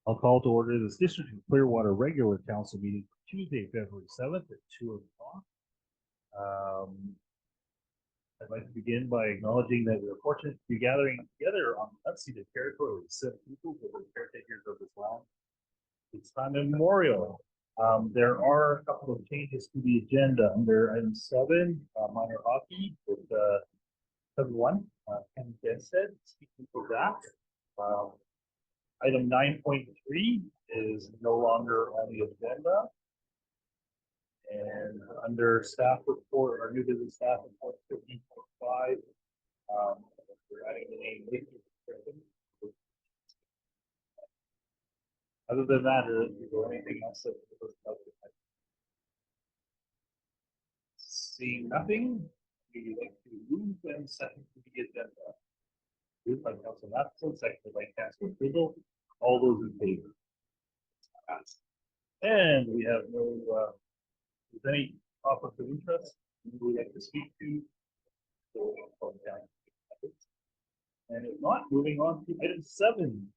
I'll call to order this District of Clearwater regular council meeting for Tuesday, February 7th at 2 o'clock. I'd like to begin by acknowledging that we're fortunate to be gathering together on unceded territory with 7 people who are caretakers of this land. It's time immemorial. There are a couple of changes to the agenda under item 7, minor hockey with 7-1, Ken said, speaking for that. Item 9.3 is no longer on the agenda. And under staff report, our new business staff report 15.5, we're adding the name Nikki Griffin. Other than that, is there anything else that seeing nothing, we like to move and second to the agenda. Moved by Council Matson, seconded by Council Friedel. All those in favor? And we have no is any conflict of interest we like to speak to? And if not, moving on to item 7.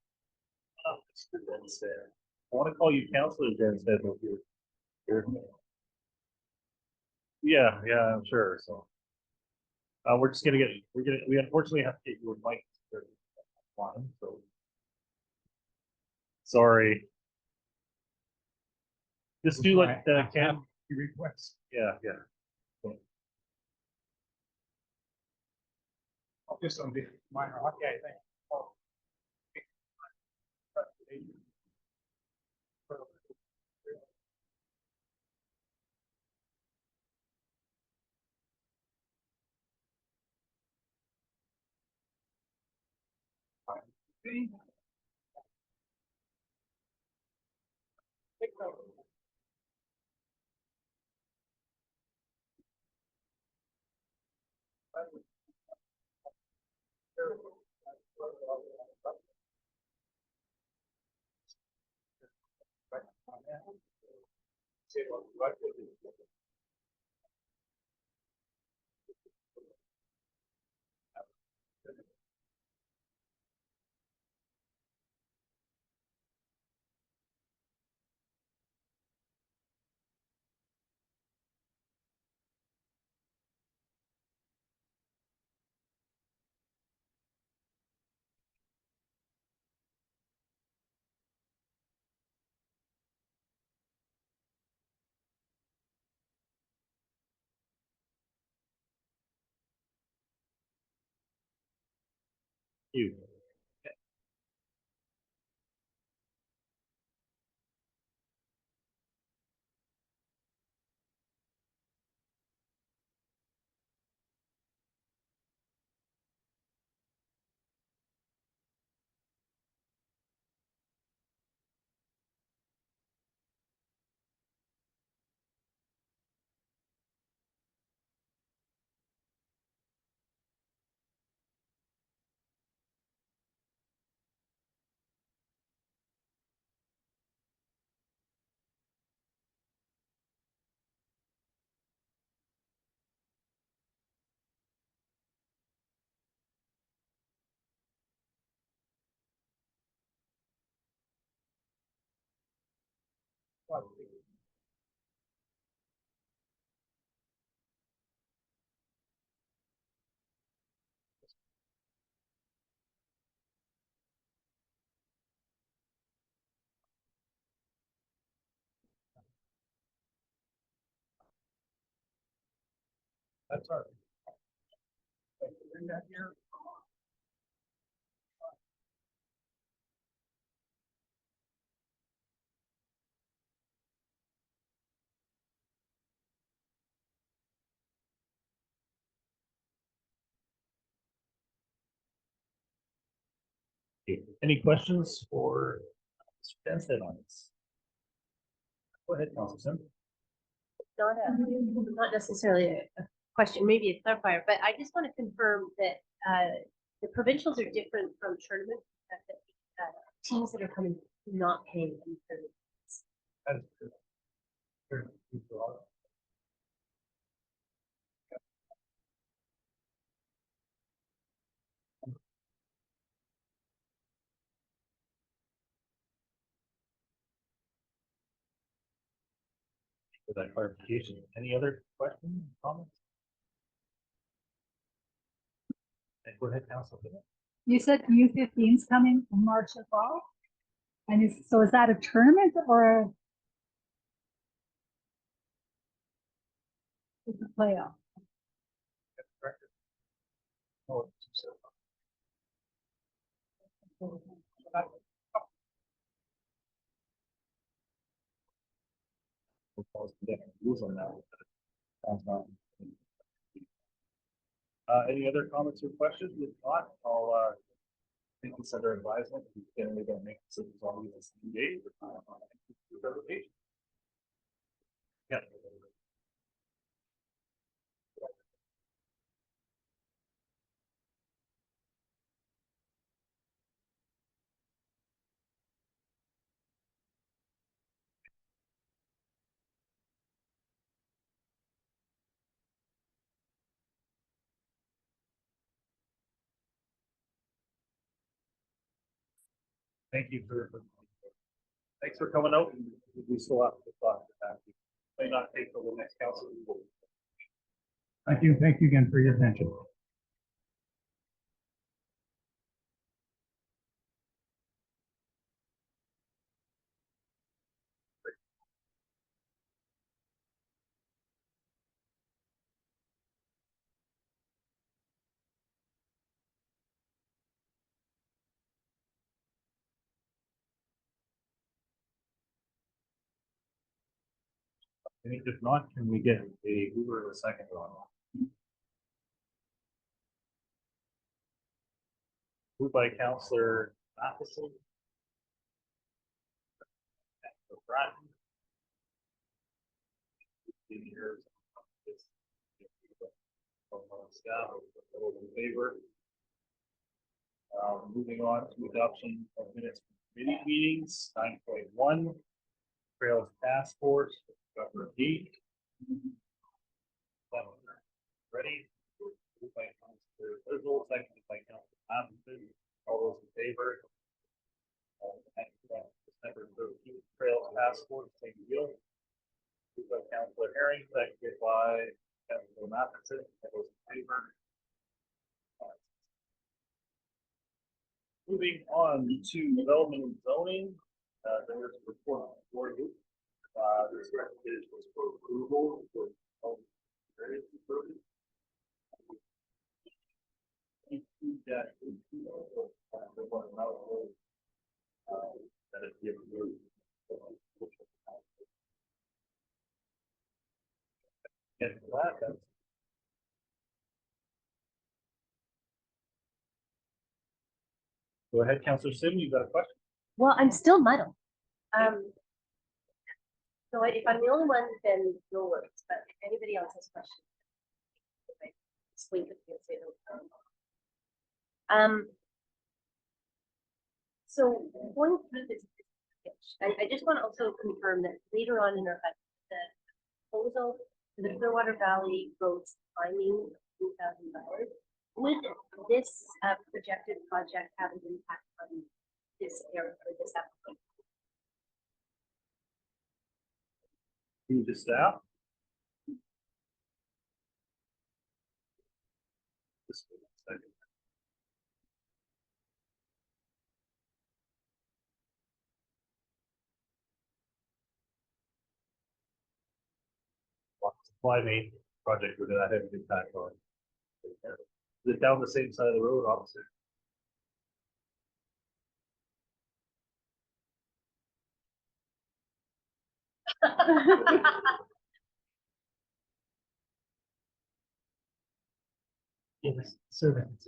Mr. Denstead. I want to call you Councilor Denstead here. Yeah, I'm sure. So we're just gonna we unfortunately have to get you a mic line, so sorry. Just do like can you request? Yeah. So, just on the minor hockey, I think. you. That's all right. Bring that here. Okay. Any questions for Mr. Denstead on this? Go ahead, Councilor. Not necessarily a question, maybe a clarifier, but I just want to confirm that the provincials are different from tournament. That teams that are coming do not pay any tournaments. That is true. for that clarification. Any other questions, comments? Go ahead, Council. You said U15's coming in March as well? And so is that a tournament or it's a playoff? Oh, rules on that. Sounds not. Any other comments or questions? If not, I'll consider advisement. We generally don't make decisions on these in days. Yeah. Thank you thanks for coming out. We still have to talk about that. May not take till the next council. Thank you again for your attention. And if not, can we get a Uber in a second on? Moved by Councillor Matheson. Councillor Bratton. Staff, all in favor. Moving on to adoption of minutes from committee meetings, 9.1. Trails Task Force, Governor D. Ready? Moved by Councillor Lizzle, seconded by Councillor Matheson. All those in favor? December 13th, Trails Task Force, same deal. Moved by Councillor Herring, seconded by Councillor Matheson. All those in favor? Moving on to development and zoning, there's a report for you. This recommendation was for approval for various improvements. That is the approved. And that's go ahead, Councillor Sim, you've got a question? Well, I'm still muddled. So if I'm the only one, then no worries, but if anybody else has questions. Explain it and say them. So going through this, I just want to also confirm that later on in our budget, the proposal for the Clearwater Valley roads timing $2,000. Would this projected project have an impact on this area or this application? Through the staff? Just a second. Supply main project would not have an impact on. Is it down the same side of the road, opposite? Yes, service.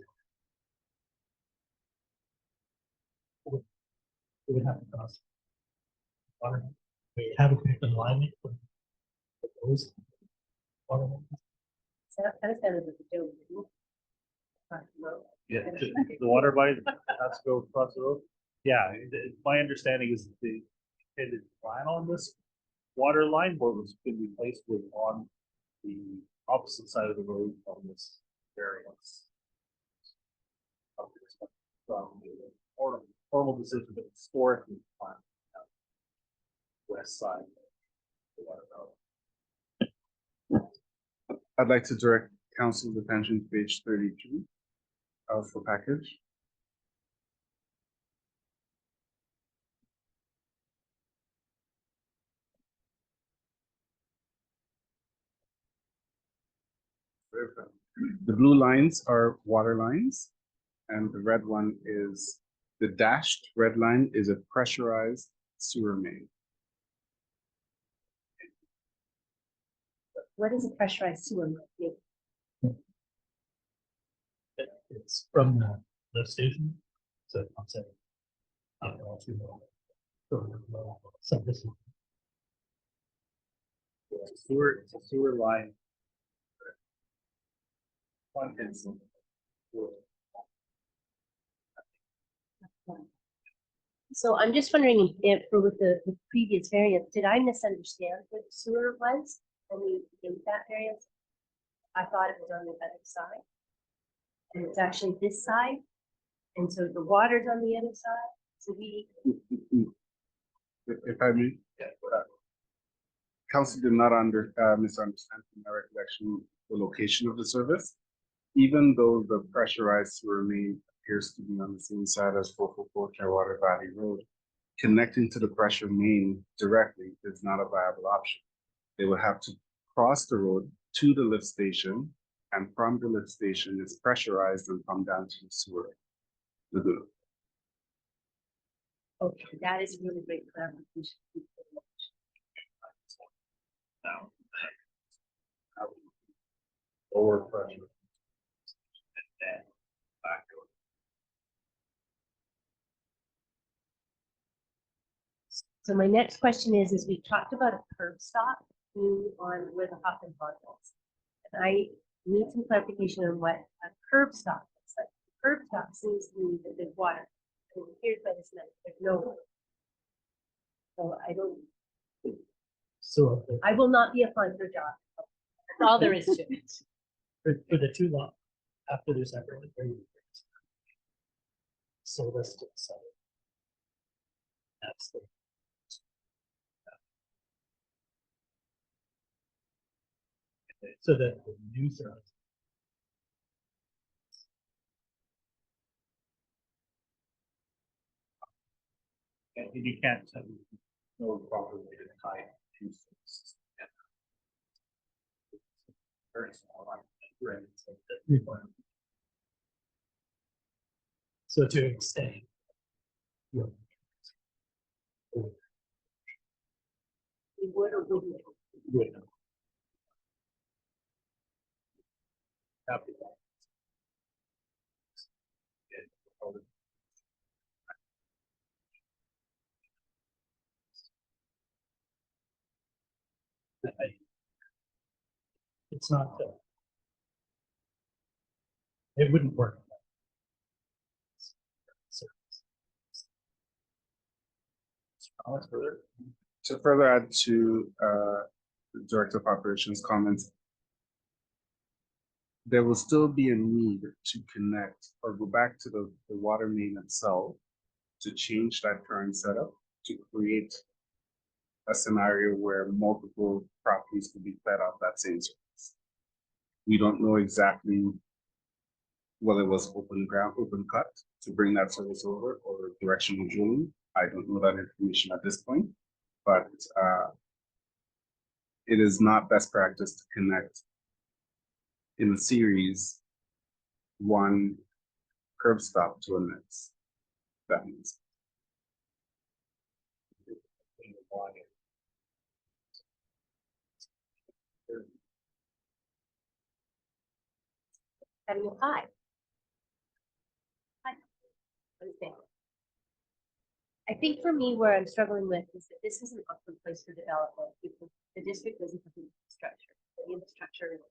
It would have to cost. Water. We have a quick alignment for those. Water. So that kind of sounded like a joke, didn't it? Yeah, the water body has to go across the road. Yeah, my understanding is the intended plan on this water line board was going to be placed with on the opposite side of the road on this variance. Formal decision, but historically planned west side of the water road. I'd like to direct council's attention to page 32 of the package. The blue lines are water lines, and the red one is, the dashed red line is a pressurized sewer main. What is a pressurized sewer? It's from the lift station, so I'm saying. So this is It's a sewer line. Contents. So I'm just wondering if, for with the previous variance, did I misunderstand what sewer was when we gave that variance? I thought it was on the other side. And it's actually this side. And so the water's on the other side. So we, If I may, council did not misunderstand from my recollection the location of the service. Even though the pressurized sewer main appears to be on the same side as 444 Clearwater Valley Road, connecting to the pressure main directly is not a viable option. They would have to cross the road to the lift station, and from the lift station it's pressurized and come down to the sewer lagoon. okay, that is really great clarification. Now. Lower pressure. And back door. So my next question is we talked about a curb stop being on where the Hoffman Pond is. And I need some clarification on what a curb stop is. Like, curb stop seems to me that there's water. And here's by this night, there's no water. So so I will not be applying for a job. That's all there is to it. for the two lot after they're separated. So that's to the side. That's the. So that the new service. And you can't tell no proper way to tie it to services. Very small, like, right, so that- So to extend. Yeah. We would or wouldn't. Good. Happy. It's not. It wouldn't work. Further. To further add to the Director of Operations comments, there will still be a need to connect or go back to the water main itself to change that current setup to create a scenario where multiple properties could be fed off that same service. We don't know exactly whether it was open cut to bring that service over or directional drilling. I don't know that information at this point, but it is not best practice to connect in a series one curb stop to a next. That means. Having a pie. Hi. What is that? I think for me, where I'm struggling with is that this is an awkward place for development because the district doesn't have the infrastructure. The infrastructure is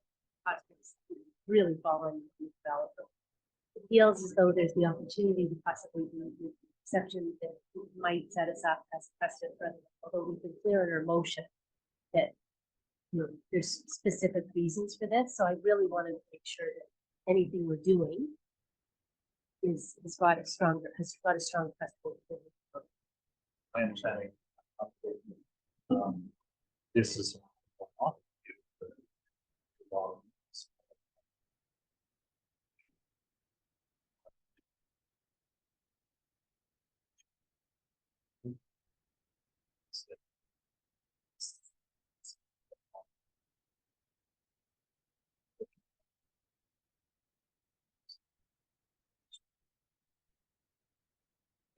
really following the development. It feels as though there's the opportunity to possibly do the exception that might set us up as precedent for, although we've been clear in our motion that there's specific reasons for this. So I really wanted to make sure that anything we're doing has got a strong precedent. My understanding. This is.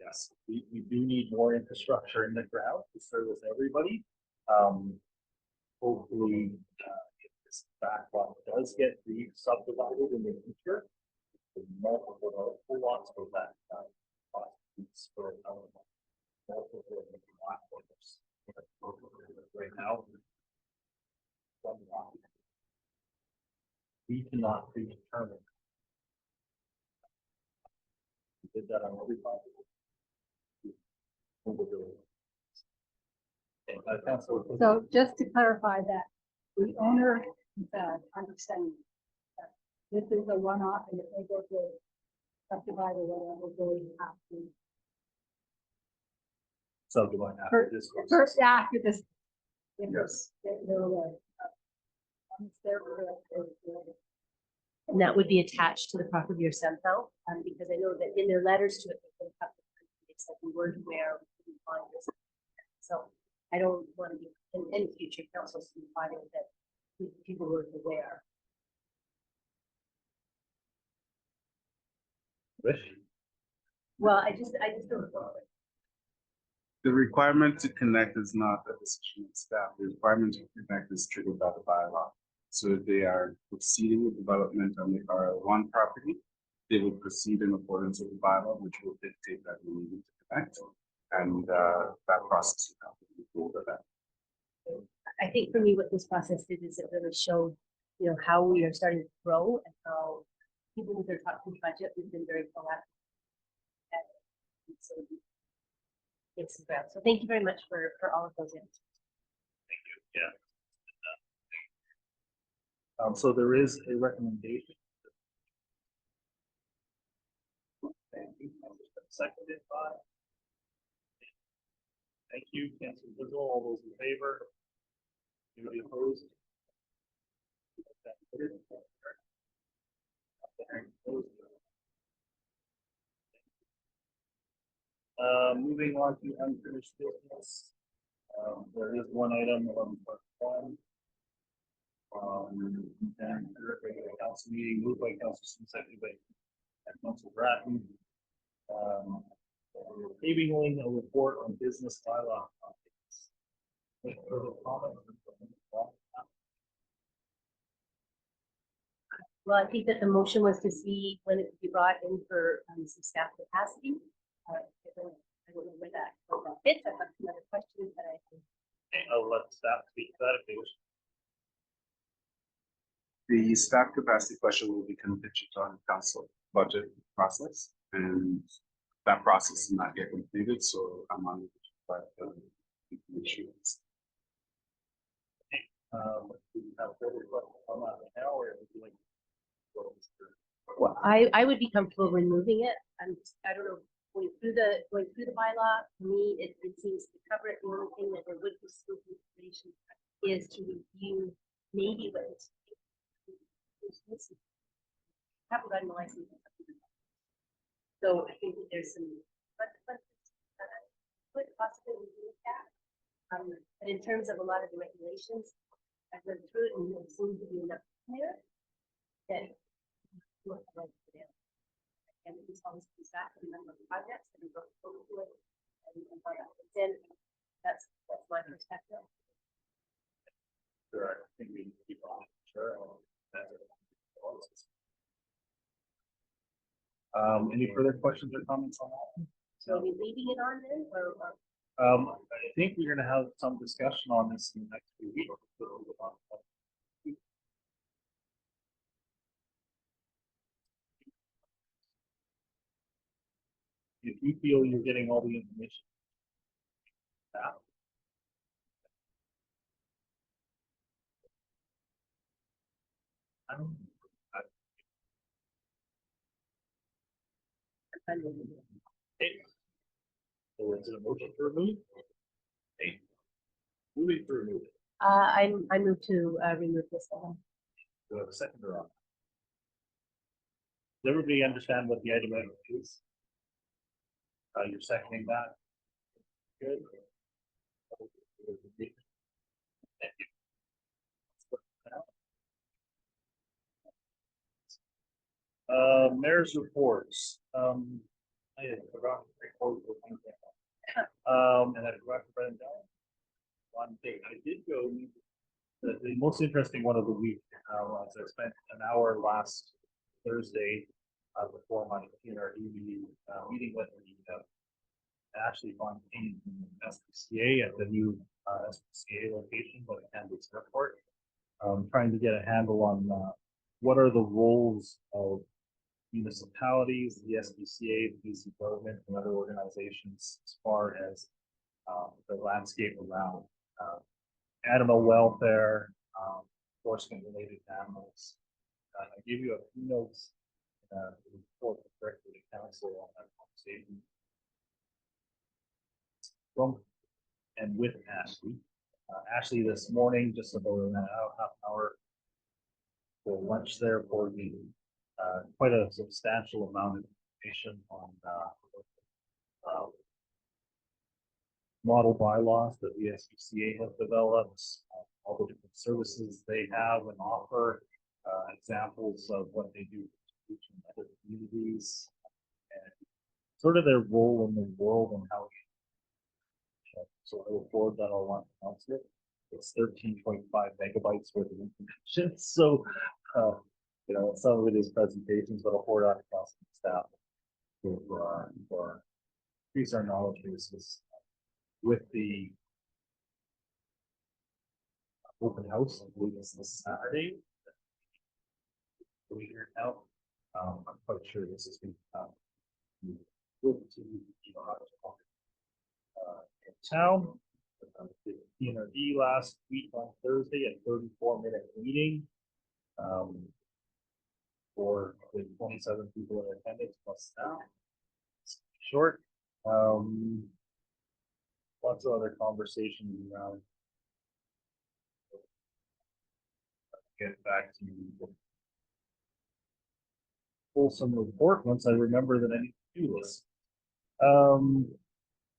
yes, we do need more infrastructure in the ground to service everybody. Hopefully, if this backlog does get re-subdivided in the future, the multiple lots of that, spur out of multiple platforms. Right now, one lot. We cannot predetermine. We did that on every project. So just to clarify that, the owner, understanding that this is a one-off and if they go to subdivide or whatever, they have to. Subdivide after this. First, after this. Yes. They're aware. Once they're aware, And that would be attached to the property or somehow, because I know that in their letters to it, they said we weren't aware, we couldn't find this. So I don't want to be, in any future councils to be finding that people weren't aware. Wish. Well, I just don't know. The requirement to connect is not a decision of staff. The requirement to connect is triggered by the bylaw. So if they are proceeding with development on the R1 property, they will proceed in accordance with the bylaw, which will dictate that we need to connect. And that process will have to be over that. I think for me, what this process did is it really showed, how we are starting to grow and how even with their top budget, we've been very proactive. And so it's some ground. So thank you very much for all of those answers. Thank you. Yeah. So there is a recommendation. Thank you. Seconded by. Thank you, Councilor Bizzle. All those in favor? Anybody opposed? Moving on to unfinished business. There is one item on part one. And regular council meeting moved by Councilor Sim, seconded by Councilor Bratton. Tabling a report on business bylaw. Any further comments? Well, I think that the motion was to see when it would be brought in for some staff capacity. I don't know where that fits. I have some other questions that I can. Okay, I'll let staff speak to that if they wish. The staff capacity question will be contingent on council budget process, and that process is not yet completed, so I'm unable to provide the information. Do you have further questions on that now, or would you like to go through? Well, I would be comfortable removing it. I don't know, going through the bylaw, to me, it seems to cover it. The only thing that there would be some information is to review maybe what it's. Haven't gotten the license. So I think that there's some consequences that I could possibly look at. But in terms of a lot of the regulations, I've read through it and there seems to be enough there that and it's always comes back to the number of projects and go through it and then that's my perspective. Sure, I think we can keep on. Sure. Any further questions or comments on that? So are we leaving it on then or? I think we're gonna have some discussion on this in the next few weeks. If you feel you're getting all the information. Okay. So is it a motion to remove? Hey. Moving to remove it. I move to remove this one. Do I have a second or on? Does everybody understand what the item is? You're seconding that? Good. Mayor's reports. I forgot to record the thing. And I forgot to write it down. One thing, I did go, the most interesting one of the week, was I spent an hour last Thursday, before my TNRD meeting, meeting with the, Ashley Fontaine from SPCA at the new, SPCA location, by the Kansas Airport. Trying to get a handle on, what are the roles of municipalities, the SPCA, the BC government, and other organizations as far as the landscape around animal welfare, enforcement related to animals. I gave you a few notes to report directly to council on that conversation. From and with Ashley. Ashley this morning, just about an hour, half an hour for lunch there for the quite a substantial amount of information on model bylaws that the SPCA has developed, all the different services they have and offer, examples of what they do in other communities, and sort of their role in the world and how. So I will forward that all on announcement. It's 13.5 megabytes worth of information. So, you know, some of it is presentations, but I'll forward on to council staff for increase our knowledge bases with the open house. I believe it's this Saturday. We hear now. I'm quite sure this is going to in town. The TNRD last week on Thursday, a 34-minute meeting for the 27 people in attendance plus staff. It's short. Lots of other conversations around. Get back to the fulsome report once I remember that I need to do this.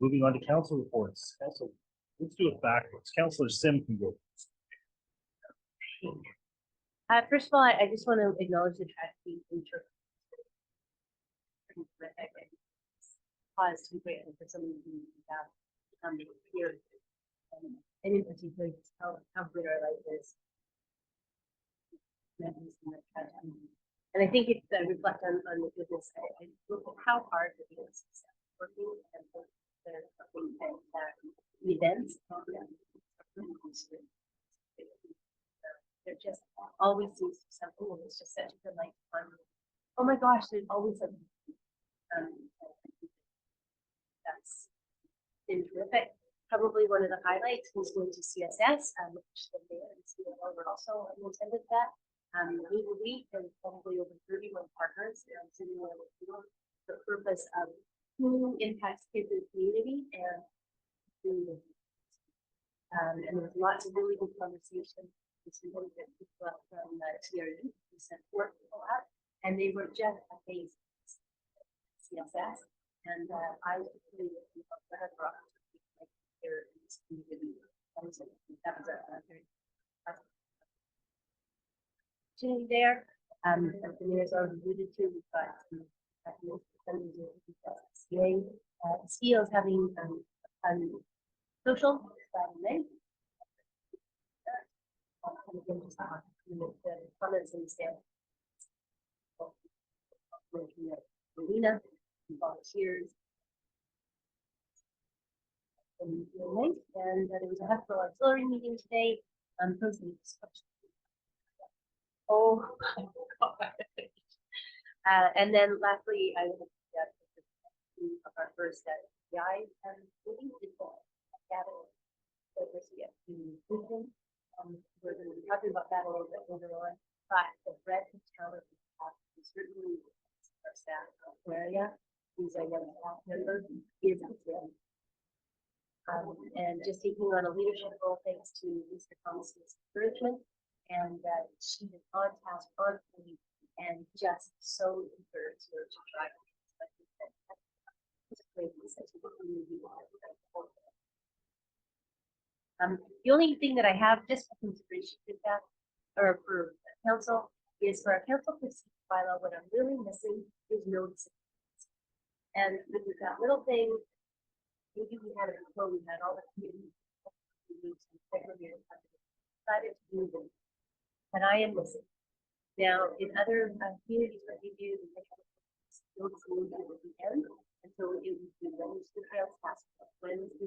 Moving on to council reports. Council, let's do it backwards. Councillor Sim can go. First of all, I just want to acknowledge the tragedy in Turkey. Pause to be grateful for some of you who have here, and in particular, just how good our life is. And I think it's reflect on the goodness. I look at how hard it is working and the events. There just always seems to be something, and it's just such a good life fun. Oh my gosh, there's always something. That's been terrific. Probably one of the highlights was going to CSS, which the mayor and CEO were also attended that. We and probably over 31 partners sitting there with the purpose of who impacts kids in the community and there was lots of really good conversation. People up from TNRD who sent work people up, and they were just amazing. CSS, and I was really looking for that here in this community. That was a very opportunity there. As the mayor's already alluded to, we've got SPCA is having social May. The comments in the stand. Arena, volunteers. And there was a hospital auxiliary meeting today. Oh my God. And then lastly, I will of our first PI meeting. We're going to be talking about that a little bit later on, but the breadth of talent we have is certainly our staff area. Who's a young staff member is outstanding. And just taking on a leadership role thanks to Mr. Thomas's encouragement, and she is on task, on point, and just so eager to drive. The only thing that I have just for consideration with that, or for council, is for our council procedure bylaw. What I'm really missing is notice. And with that little thing, maybe we had it before, we had all the communities. Decided to do this, and I am missing. Now, in other communities, what they do is they have build solutions at the end, and so it would be when is the trails task force, when is the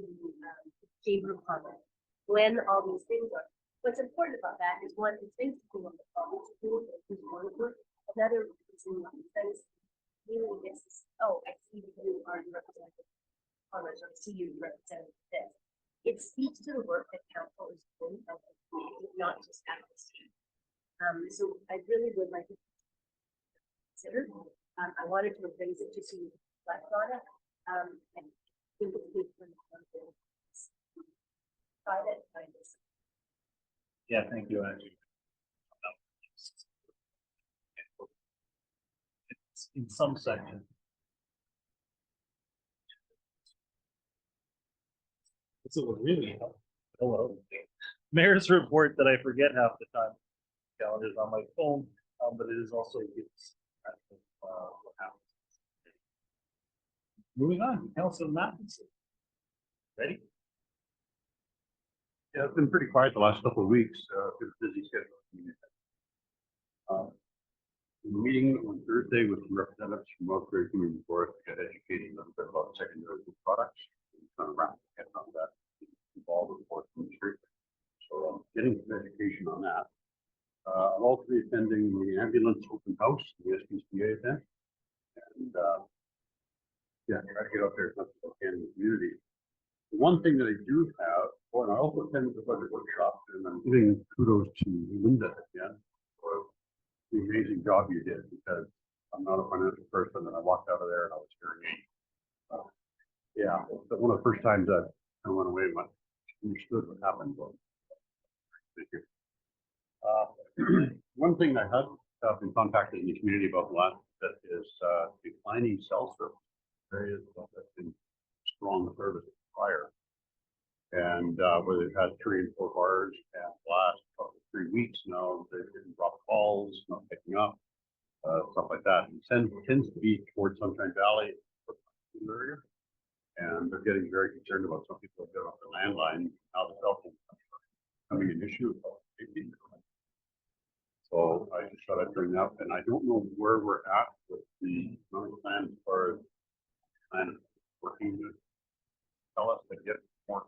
chamber of commerce, when all these things are. What's important about that is one, it's things to do on the public school, who's one of them. Another is in the sense, really this, oh, I see you are representing commerce, or I see you representing this. It speaks to the work that council is doing, not just at the state. So I really would like to consider. I wanted to raise it to see reflect on it. And think it's good for the private finance. Yeah, thank you, Angie. It's in some section. So it would really help. Hello. Mayor's report that I forget half the time. Calendar's on my phone, but it is also gives what happens. Moving on, Council Matheson. Ready? Yeah, it's been pretty quiet the last couple of weeks. It's a busy schedule. Meeting on Thursday with some representatives from Mulberry Community Forest to get educated a little bit about secondary wood products. Kind of wrap my head on that, involved with the forest industry. So getting some education on that. I'll also be attending the ambulance open house, the SPCA event. And yeah, try to get out there as much as I can in the community. The one thing that I do have, and I also attended the budget workshop, and I'm giving kudos to Linda again for the amazing job you did, because I'm not a financial person, and I walked out of there and I was hearing yeah, but one of the first times that I went away and understood what happened. Well, thank you. One thing I had been contacted in the community about the last bit is declining cell service areas that's been strong service prior. And where they've had 3 and 4 bars, and the last 3 weeks now, they've been dropped calls, not picking up, stuff like that. And tends to be towards Sunshine Valley area. And they're getting very concerned about some people have got off their landline, now the cell phone becoming an issue. So I just thought I'd bring that up, and I don't know where we're at with the plan as far as plan working to tell us to get more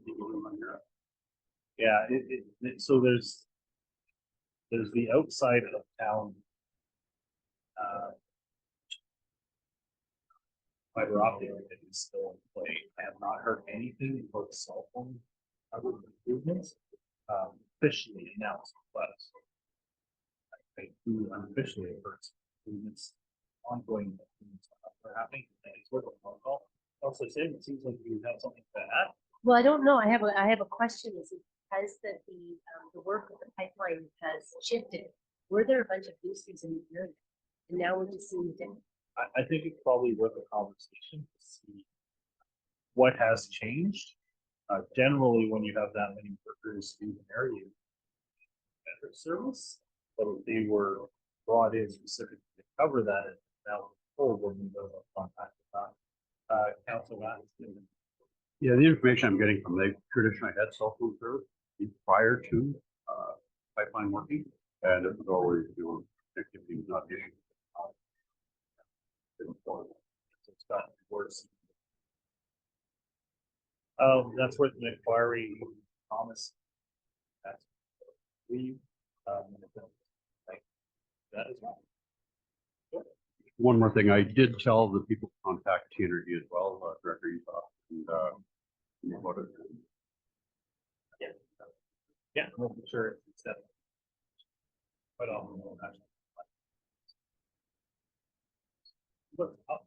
people in here. Yeah, so there's the outside of town fiber optic that is still in play. I have not heard anything about cell phone improvements officially announced, but I do unofficially have heard improvements, ongoing improvements are happening. And it's worth a phone call. Also, Sam, it seems like you have something to add. Well, I don't know. I have a question. Is it because that the work of the pipeline has shifted? Were there a bunch of boosters in the area, and now we're just seeing them? I think it's probably worth a conversation to see what has changed. Generally, when you have that many workers in an area, better service, but if they were brought in specifically to cover that, and now told when we go contact with that. Council Matheson. Yeah, the information I'm getting from, they traditionally had cell phone service prior to pipeline working, and it was always, connectivity was not the issue. It's gotten worse. That's what the inquiry promised. That's we like that as well. One more thing, I did tell the people to contact TNRD as well, Director Utah, and about it. Yeah, I'm not sure it's that. But look up,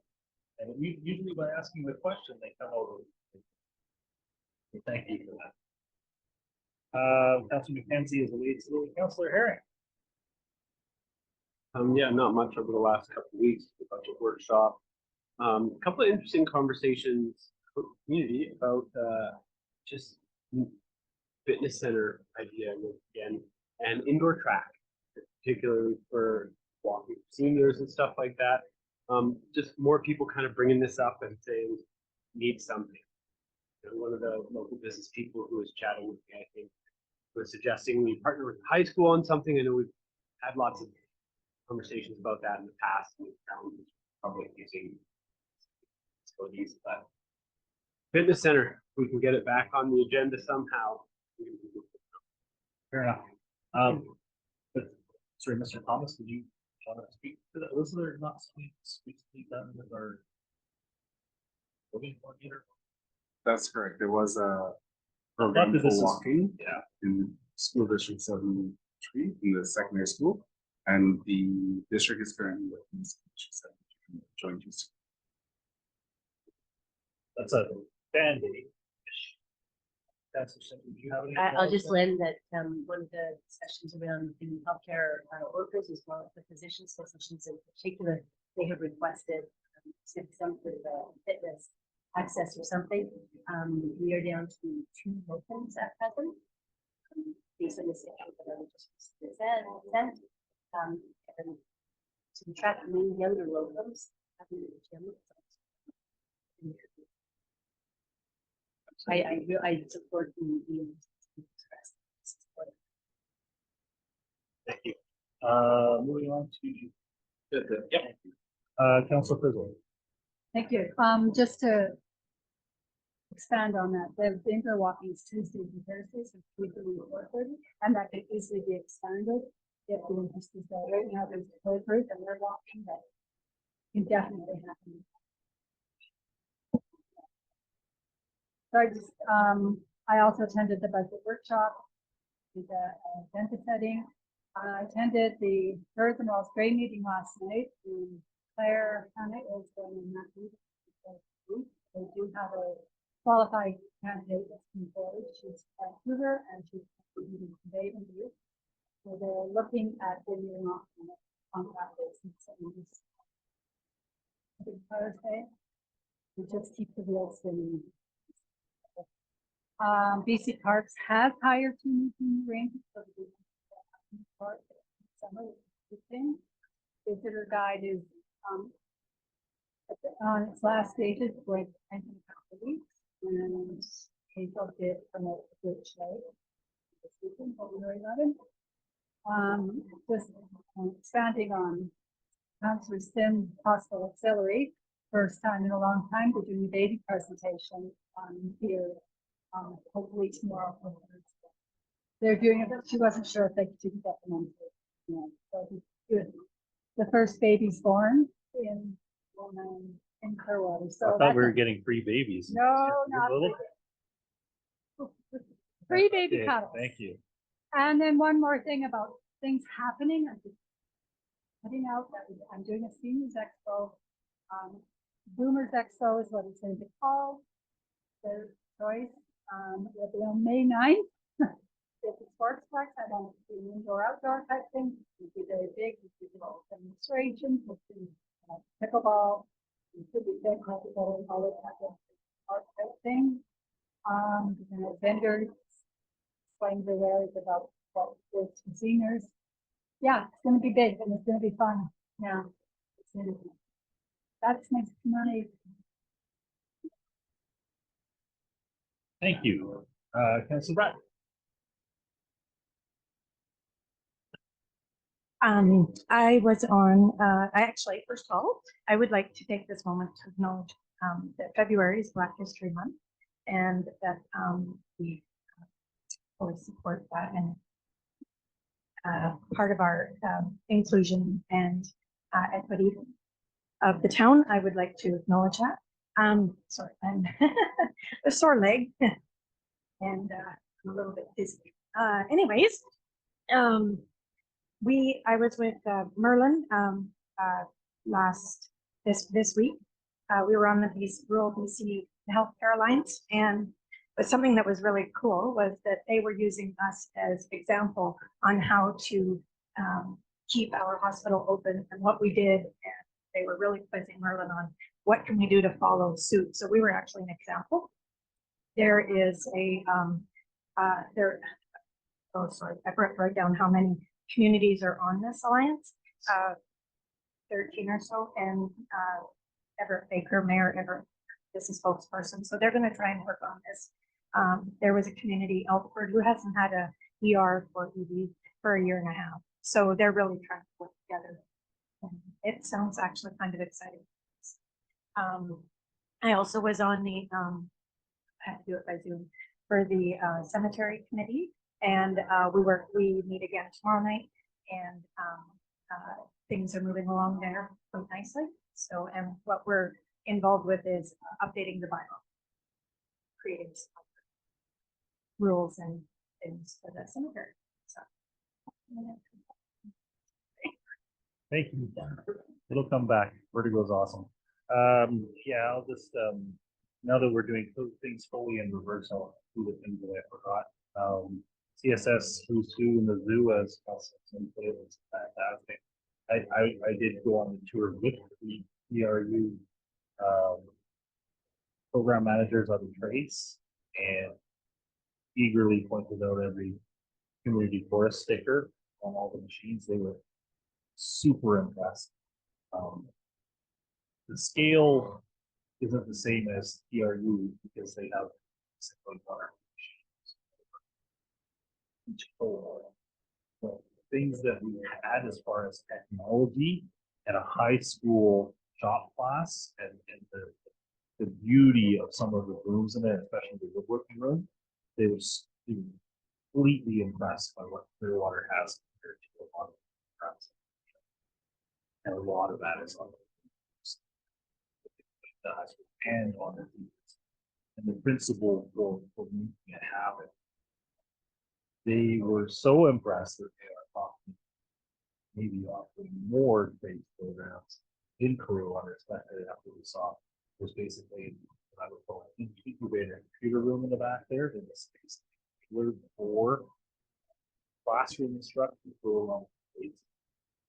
and usually by asking the question, they come over. Thank you for that. Councilor McKenzie is the lead, so Councilor Herring. Yeah, not much over the last couple of weeks, the budget workshop. A couple of interesting conversations with the community about just fitness center idea again, and indoor track, particularly for walking seniors and stuff like that. just more people kind of bringing this up and saying, need something. You know, one of the local business people who was chatting with me, I think, was suggesting we partner with the high school on something. I know we've had lots of conversations about that in the past, and we found public using facilities, but fitness center, if we can get it back on the agenda somehow. Fair enough. But, sorry, Mr. Thomas, would you want to speak to that? Was there not speak done with our voting coordinator? That's correct. There was a Not program that for this is- walking Yeah. in school district 73 in the secondary school, and the district is currently working in school district 73 joint use. That's a band-aid. That's do you have any? I'll just lend that one of the discussions around the healthcare workers as well as the physicians associations in particular, they have requested some sort of fitness access or something. We are down to 2 locums at present. Based on the schedule that I just sent, and to attract new younger locums. I support the express. Thank you. Moving on to. Yep. Councilor Frizzle. Thank you. Just to expand on that, the indoor walking is Tuesdays and Thursdays, from 3:30 to 4:30, and that could easily be expanded if the interest is there. Right now, there's a whole group and they're walking, that can definitely happen. So I also attended the budget workshop, the agenda setting. I attended the Earth and Wells Gray meeting last night, and Claire Hannah is going in that meeting. They do have a qualified candidate that's been forward. She's Vancouver and she's meeting today in the youth. So they're looking at getting off on that basis. I think Thursday, we just keep the wheels spinning. BC Parks has hired 2 new ranges for the park summer. Visitor guide is on its last stages, going to end in a couple of weeks, and April did promote the good show this weekend, February 11th. Just expanding on Councillor Sim Hospital Auxiliary, first time in a long time to do the baby presentation here. Hopefully tomorrow. They're doing it, but she wasn't sure if they could do that. So good. The first baby's born in Clearwater. So I thought we were getting free babies. no, not little? free baby Okay, cuddles. thank you. And then one more thing about things happening. I'm just putting out that I'm doing a seniors expo. Boomers Expo is what it's going to be called. Their choice. It'll be on May 9th. It's a sports park. I don't do indoor outdoor type thing. It'll be very big. It'll be little demonstrations. It'll be pickleball. It could be big, all that type of art type thing. Vendors explaining the wares about what with seniors. Yeah, it's going to be big and it's going to be fun. Yeah, it's going to be. That's my money. Thank you. Councilor Brett. I was on, first of all, I would like to take this moment to acknowledge that February is Black History Month, and that we fully support that, and part of our inclusion and equity of the town. I would like to acknowledge that. Sorry, I'm a sore leg and I'm a little bit dizzy. Anyways, I was with Merlin this week. We were on the Rural BC Healthcare Alliance, and but something that was really cool was that they were using us as example on how to keep our hospital open and what we did, and they were really quizzing Merlin on what can we do to follow suit. So we were actually an example. There is a oh sorry, I forgot to write down how many communities are on this alliance. 13 or so, and Everett Baker, Mayor Everett, is a spokesperson. So they're going to try and work on this. There was a community, Elford, who hasn't had a ER for ED for a year and a half. So they're really trying to work together. And it sounds actually kind of exciting. I also was on the, I had to do it by Zoom, for the cemetery committee. And we meet again tomorrow night, and things are moving along there quite nicely. So, and what we're involved with is updating the bylaw, creating some rules and things for the cemetery. So, Thank you. It'll come back. Vertigo is awesome. Yeah, I'll just, now that we're doing things fully in reverse, I'll do the things that I forgot. CSS, who's who in the zoo, as it was fantastic. I did go on the tour with the ERU program managers on the trace, and eagerly pointed out every community forest sticker on all the machines. They were super impressed. The scale isn't the same as ERU because they have simply water machines. Each cohort. So things that we had as far as technology at a high school shop class, and the beauty of some of the rooms in it, especially the woodworking room, they were completely impressed by what Clearwater has compared to a lot of crowds. And a lot of that is on and on the teams. And the principle for making it happen. They were so impressed that they are talking, maybe offering more trade programs in Clearwater, especially after we saw was basically what I would call an incubator computer room in the back there in the space for classroom instruction for along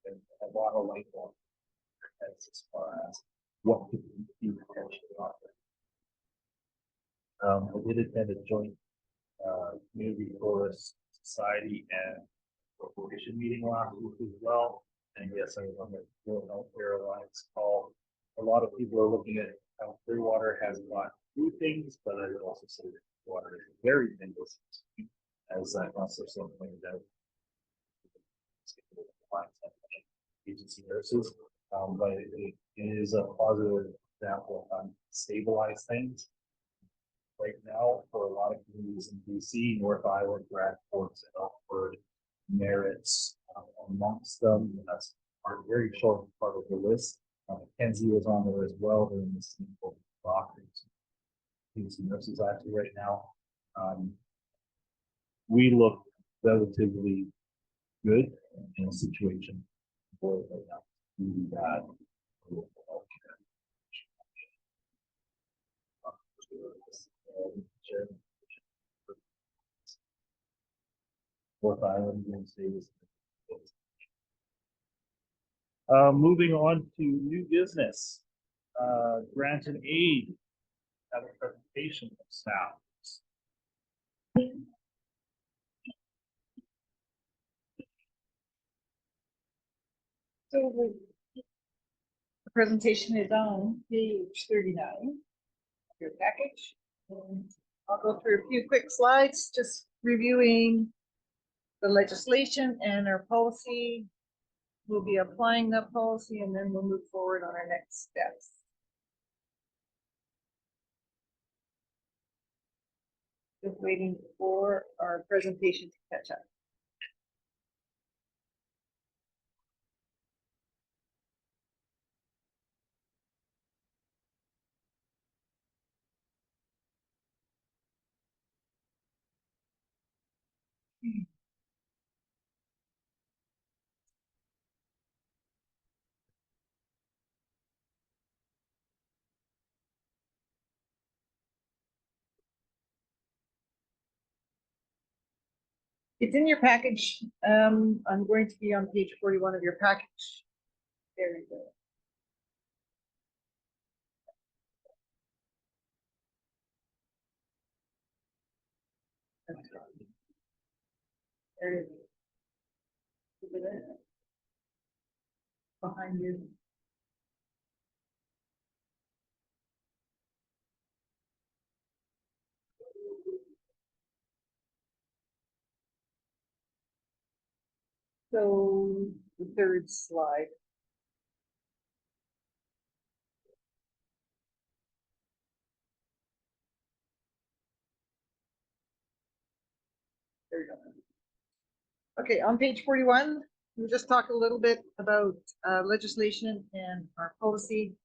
and a lot of light bulb as far as what could be potentially offered. I did attend a joint community forest society and corporation meeting last week as well. And yes, I was on the North Carolina's call. A lot of people are looking at how Clearwater has got new things, but I would also say that Clearwater is very things, as Councilor Sim pointed out. Agency nurses, but it is a positive example of stabilize things. Right now, for a lot of communities in BC, North Island, Grand Forks, Elford, Merritt's amongst them, and that's a very short part of the list. Kenzie was on there as well during the same doctors. Agency nurses actually right now. We look relatively good in a situation where right now really bad. North Island and states. Moving on to new business. Grant and aid. Have a presentation of staff. So the presentation is on page 39 of your package. I'll go through a few quick slides, just reviewing the legislation and our policy. We'll be applying that policy, and then we'll move forward on our next steps. Just waiting for our presentation to catch up. It's in your package. I'm going to be on page 41 of your package. There we go. There it is. Behind you. So the third slide. There you go. Okay, on page 41, we'll just talk a little bit about legislation and our policy.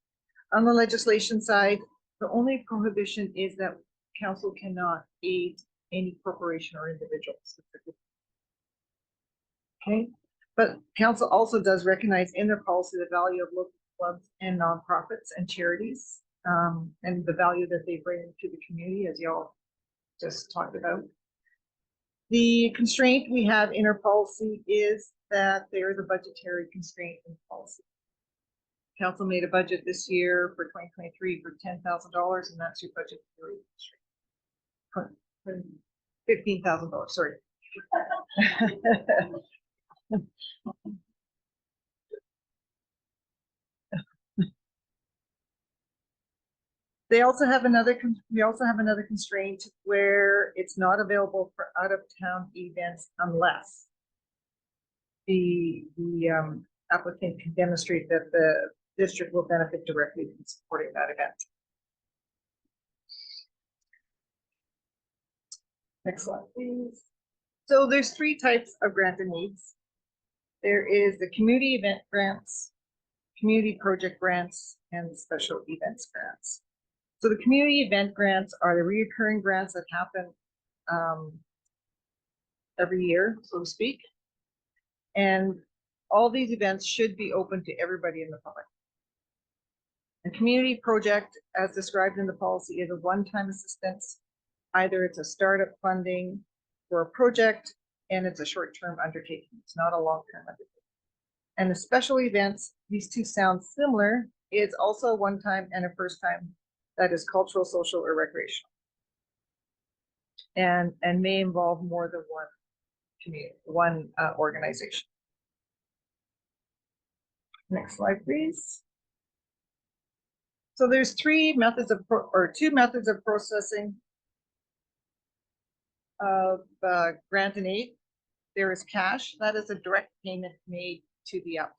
On the legislation side, the only prohibition is that council cannot aid any corporation or individual specifically. Okay, but council also does recognize in their policy the value of local clubs and nonprofits and charities, and the value that they bring to the community, as y'all just talked about. The constraint we have in our policy is that there is a budgetary constraint in the policy. Council made a budget this year for 2023 for $10,000, and that's your budget constraint. $15,000, sorry. We also have another constraint where it's not available for out of town events unless the applicant can demonstrate that the district will benefit directly from supporting that event. Next slide, please. So there's three types of grant and needs. There is the community event grants, community project grants, and the special events grants. So the community event grants are the reoccurring grants that happen every year, so to speak. And all these events should be open to everybody in the public. A community project, as described in the policy, is a one-time assistance. Either it's a startup funding for a project and it's a short-term undertaking. It's not a long-term undertaking. And the special events, these two sound similar. It's also a one-time and a first-time that is cultural, social, or recreational. And may involve more than one community, one organization. Next slide, please. So there's two methods of processing of grant and aid. There is cash, that is a direct payment made to the applicant.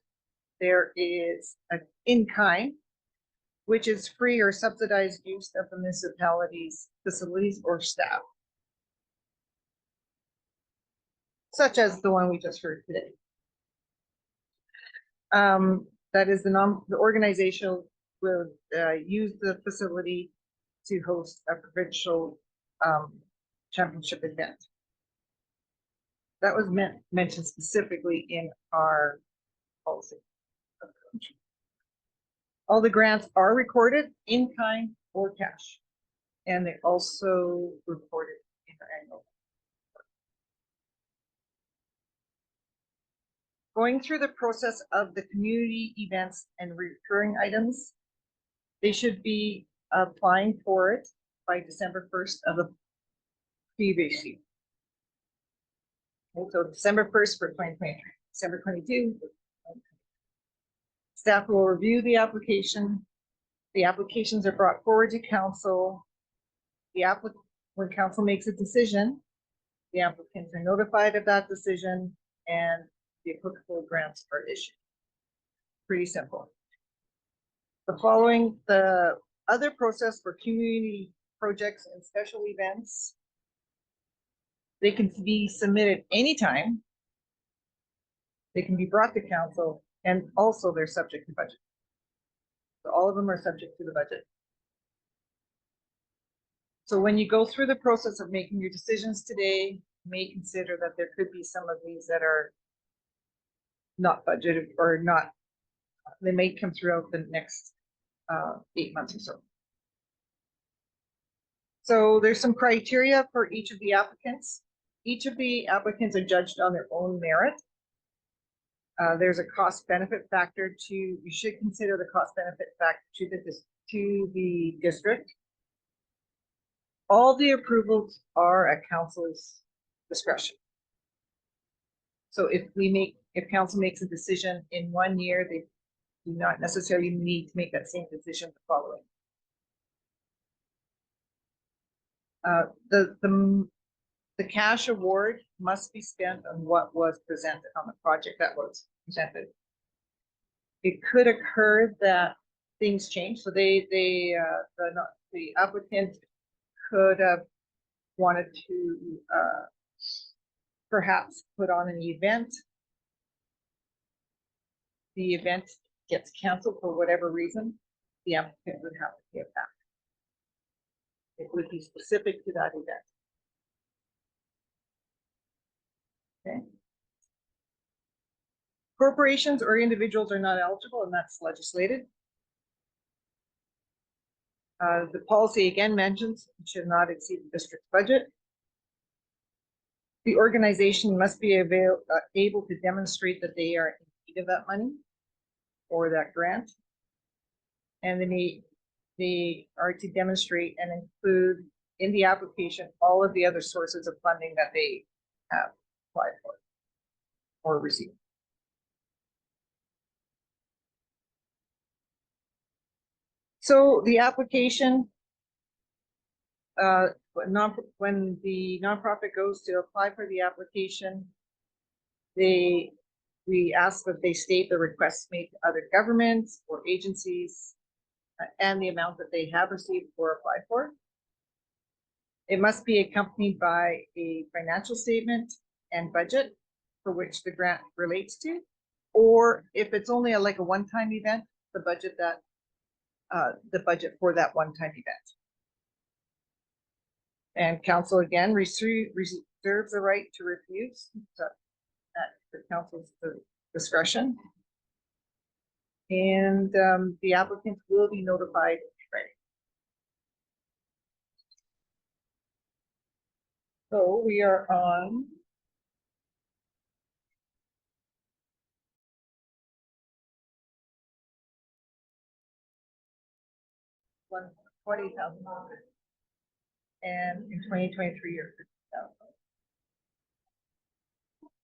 There is an in-kind, which is free or subsidized use of the municipality's facilities or staff, such as the one we just heard today. That is the organization will use the facility to host a provincial championship event. That was mentioned specifically in our policy. All the grants are recorded in kind or cash, and they also reported in our annual. Going through the process of the community events and recurring items, they should be applying for it by December 1st of the previous year. Okay, so December 1st for 2023, December 22. Staff will review the application. The applications are brought forward to council. When council makes a decision, the applicants are notified of that decision and the applicable grants are issued. Pretty simple. The other process for community projects and special events, they can be submitted anytime. They can be brought to council, and also they're subject to budget. So all of them are subject to the budget. So when you go through the process of making your decisions today, you may consider that there could be some of these that are not budgeted or not, they may come throughout the next 8 months or so. So there's some criteria for each of the applicants. Each of the applicants are judged on their own merit. There's a cost benefit factor you should consider the cost benefit factor to the district. All the approvals are at council's discretion. So if council makes a decision in 1 year, they do not necessarily need to make that same decision the following. the cash award must be spent on what was presented on the project that was presented. It could occur that things change, so the applicant could have wanted to perhaps put on an event. The event gets canceled for whatever reason, the applicant would have to pay it back. It would be specific to that event. Okay. Corporations or individuals are not eligible, and that's legislated. The policy again mentions it should not exceed the district's budget. The organization must be able to demonstrate that they are in need of that money or that grant. And they are to demonstrate and include in the application all of the other sources of funding that they have applied for or received. So the application, when the nonprofit goes to apply for the application, we ask that they state the requests made to other governments or agencies and the amount that they have received or applied for. It must be accompanied by a financial statement and budget for which the grant relates to, or if it's only like a one-time event, the budget for that one-time event. And council again reserves the right to refuse at the council's discretion. And the applicant will be notified. So we are on $20,000, and in 2023 year.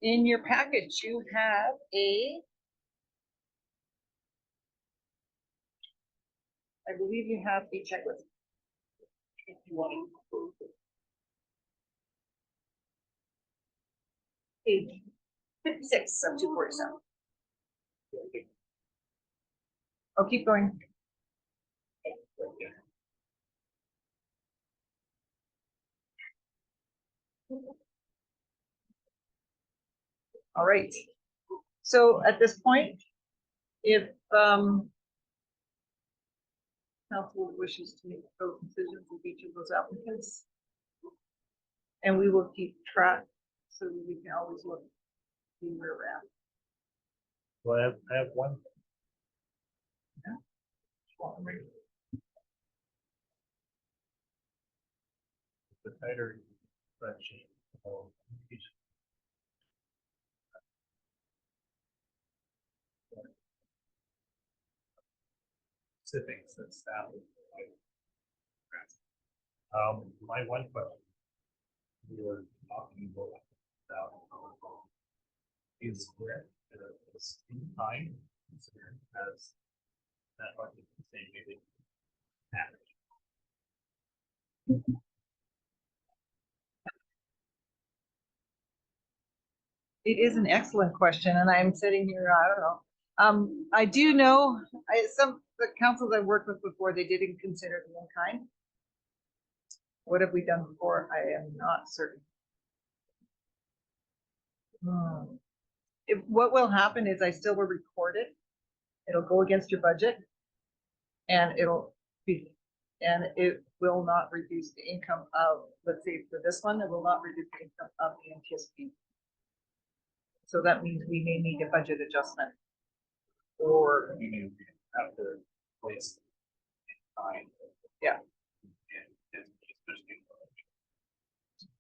In your package, you have I believe you have a checklist. If you want to. Page 56 of 247. I'll keep going. All right. So at this point, if council wishes to make those decisions with each of those applicants, and we will keep track so that we can always look see where we're at. Well, I have one. The tighter spreadsheet. of each specifics that staff. My one question. We were talking about is where is in time considered as that budget the same maybe average. It is an excellent question, and I'm sitting here, I don't know. I do know, some the councils I've worked with before, they didn't consider the in-kind. What have we done before? I am not certain. What will happen is I still will record it. It'll go against your budget, and it will not reduce the income of, let's say for this one, it will not reduce the income of the NTSP. So that means we may need a budget adjustment. Or you may have to place time. Yeah.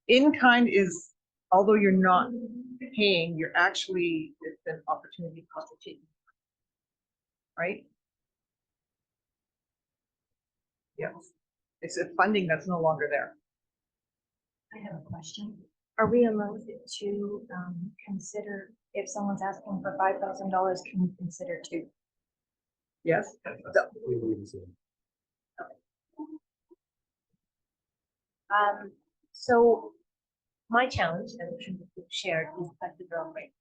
In kind is, although you're not paying, you're actually, it's an opportunity cost of taking. Right? Yes. It's a funding that's no longer there. I have a question. Are we allowed to consider, if someone's asking for $5,000, can we consider two? Yes. So my challenge, and I'm sure we've shared, is at the drum rate.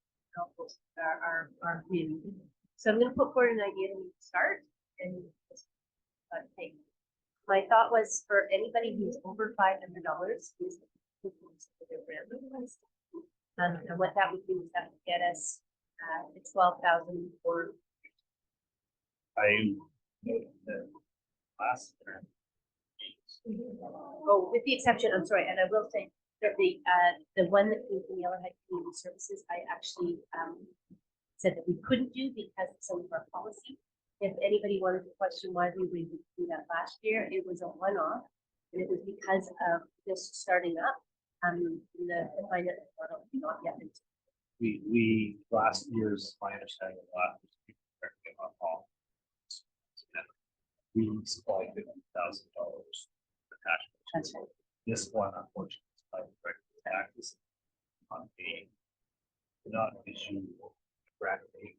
Our community. So I'm gonna put forward an idea to start and take. My thought was for anybody who's over $500 is and what that would do is that would get us the 12,000 for I noted that last term. oh, with the exception, I'm sorry, and I will say that the one that came from Yellowhead Community Services, I actually said that we couldn't do because of some of our policy. If anybody wanted to question why we didn't do that last year, it was a one-off, and it was because of this starting up. The finance model not yet. We last year's, my understanding of last year's came on call. We supplied $50,000 for cash. That's right. This one, unfortunately, is by direct taxes on paying. Not issue correctly.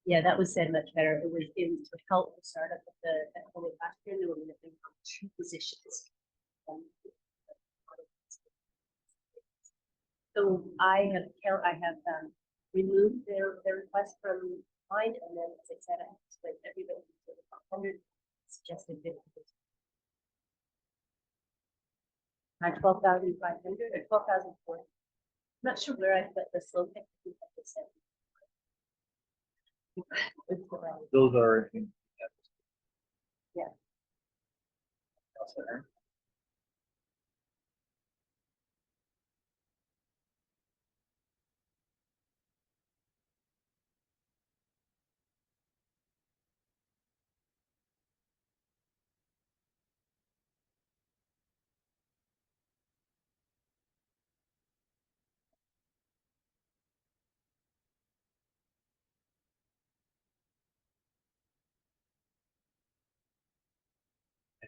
Yeah, that was said much better. It was to help the startup of the only last year. There were going to be 2 positions. So I have removed their request from mine, and then as I said, I split everybody to 100 suggested 50. 12,500 or 12,400. I'm not sure where I put the slow pick. Those are. Yeah.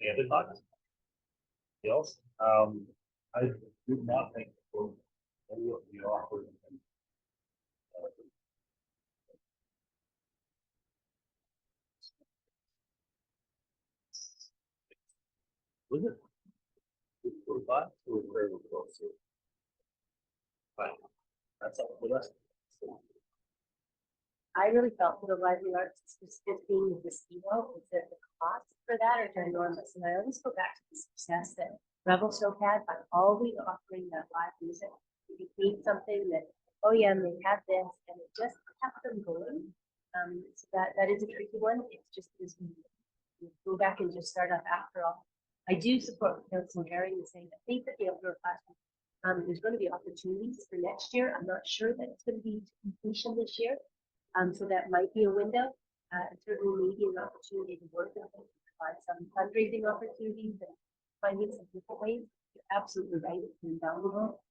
Any other thoughts? Anybody else? I do not think we'll be offered. Was it? We thought it was very close. But that's all for us. I really felt for the lively arts, it's just being the zero, is that the costs for that are enormous. And I always go back to the success that Revelstoke had by always offering that live music. You need something that, oh yeah, and they have this, and it just kept them going. So that is a tricky one. It's just this go back and just start up after all. I do support Councilor Herring in saying I think that the outdoor classroom, there's going to be opportunities for next year. I'm not sure that it's going to be to completion this year. So that might be a window, certainly maybe an opportunity to work with them, provide some fundraising opportunities and finding some different ways. You're absolutely right, it's invaluable.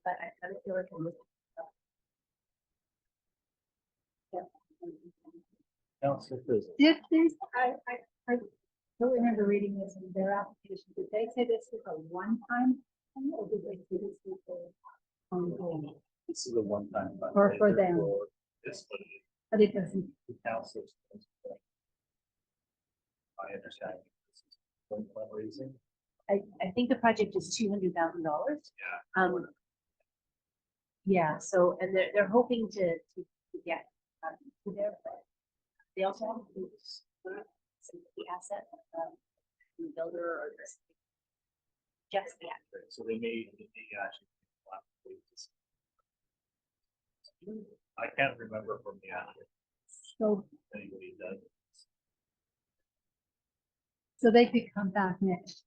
But I kind of feel like I'm missing stuff. Yeah. Councilor Frizzle. Did this, I don't remember reading this in their application. Did they say this was a one-time thing, or did they say this was a ongoing? This is a one-time. Or for them. This, But it doesn't. the councilors. I understand. This is fundraising. I think the project is $200,000. Yeah. Yeah, so, and they're hoping to get to there, but they also have some of the asset, the builder or just the actor. So they may actually. I can't remember from the actor. So, Anybody does. so they could come back next.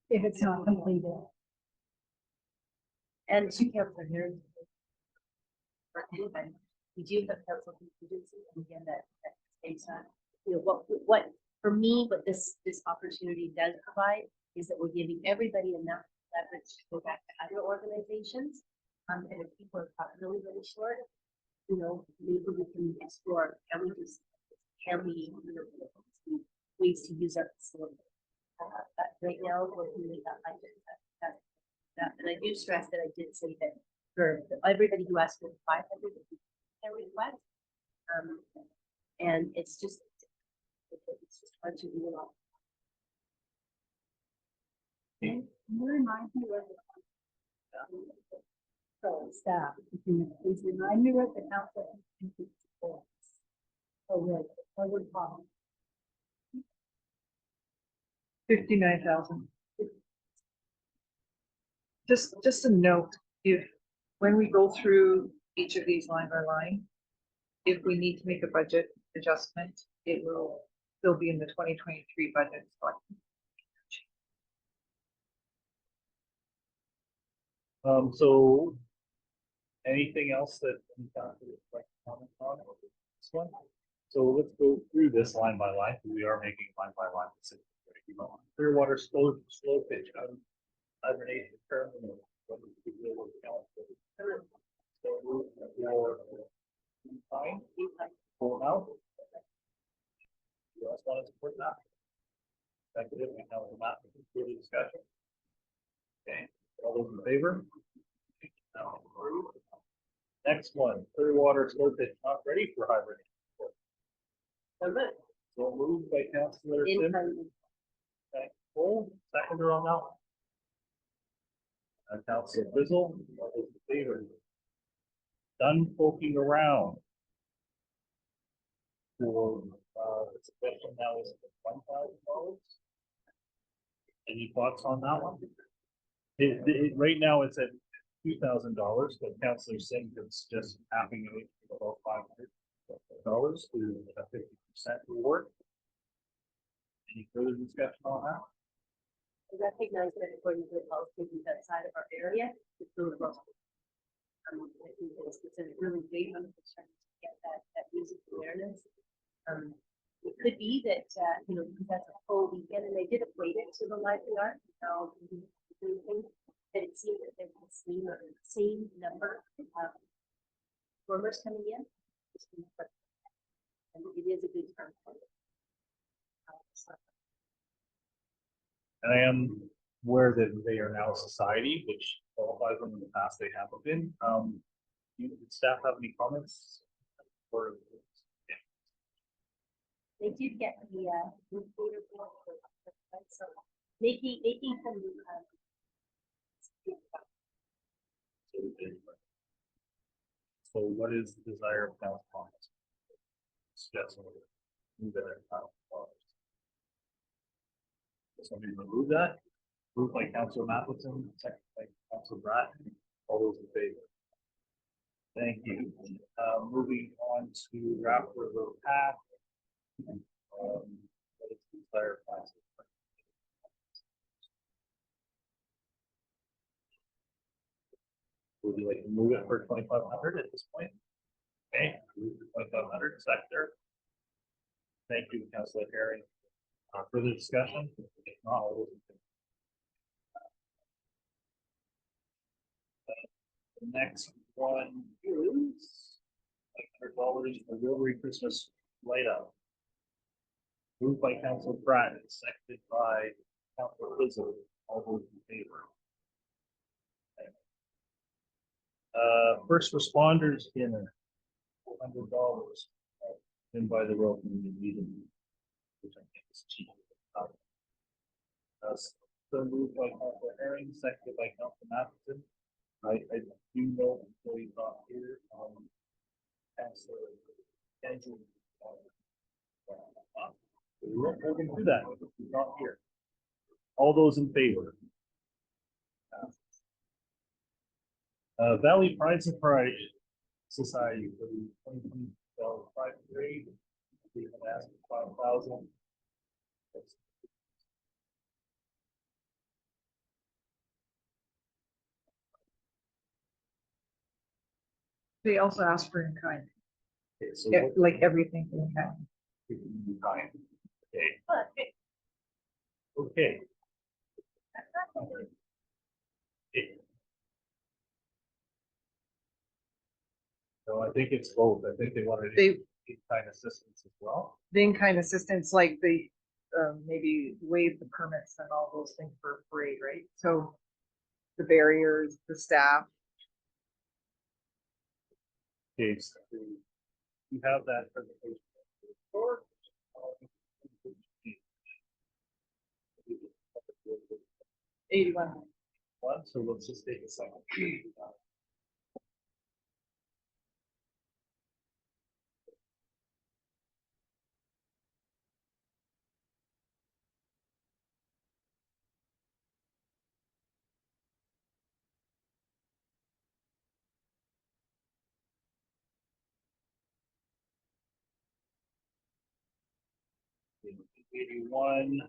If it's not completed. And 2 council hearings. For anybody, we do have council contingency, and again, that's based on, you know, what, for me, what this opportunity does provide is that we're giving everybody enough leverage to go back to other organizations. And if people are really, really short, you know, maybe we can explore, can we, you know, ways to use our facility. But right now, we're really that budget. And I do stress that I did say that for everybody who asked for 500, their request. And it's just hard to do it all. Can you remind me what the so staff, if you please remind me what the council supports. Oh, right, I would follow. 59,000. Just a note, if, when we go through each of these line by line, if we need to make a budget adjustment, it will still be in the 2023 budget. So anything else that any council would like to comment on this one? So let's go through this line by line. We are making line by line decisions. Clearwater slow pitch hibernation terminal. Fine. Pull out. You guys want to support that? Executive, we have the map for further discussion. Okay, all those in favor? No. Next one, Clearwater slow pitch not ready for hibernation. So moved by Councillor Sim. Okay, full seconder on that one. Councillor Frizzle, all those in favor? Done poking around. For the suggestion now is $1,000. Any thoughts on that one? Right now it's at $2,000, but Councillor Sim is just tapping it about $500 to a 50% reward. Any further discussion on that? I recognize that according to the policy, outside of our area, it's really close. I think it's a really big one to get that music awareness. It could be that, you know, because that's a full weekend and they did equate it to the lively art. So that it seemed that there was the same number of performers coming in. And it is a good term for it. And I am aware that they are now a society, which qualifies them in the past they haven't been. Did staff have any comments? Or They did get the theater board, so making some so what is the desire of council comments? Suggesting move it at $1,000. Somebody remove that. Moved by Councilor Matheson, second by Councilor Bratton. All those in favor? Thank you. Moving on to draft for the path. What is the desire of council? Would you like to move it for 2,500 at this point? Okay, move to 2,500 sector. Thank you, Councilor Harry. Further discussion? If not, all those in favor? The next one is $100 for Rotary Christmas light up. Moved by Councilor Pratt, seconded by Councilor Rizzo. All those in favor? First responders dinner, $400, and by the Royal Community Meeting, which I think is cheap. So moved by Councilor Herring, seconded by Councilor Matheson. I do know employees not here. Councilor Kenji. We won't hold him to that. He's not here. All those in favor? Valley Pride Surprise Society for the 2025 grade. We have asked for 5,000. They also ask for in kind, Okay, so like everything in kind. Fine. Okay. Okay. So I think it's both. I think they wanted kind assistance as well. The in-kind assistance, like the, maybe waive the permits and all those things for a parade, right? So the barriers, the staff. Okay, so you have that presentation. 81. So let's just take a second. In 81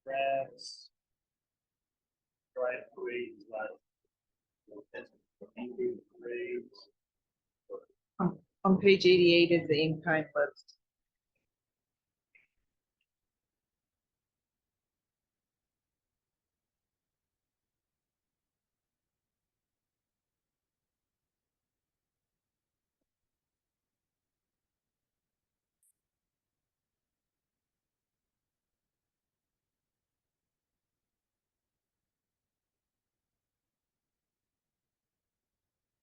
grants, driveways, grades. On page 88 is the in-kind list.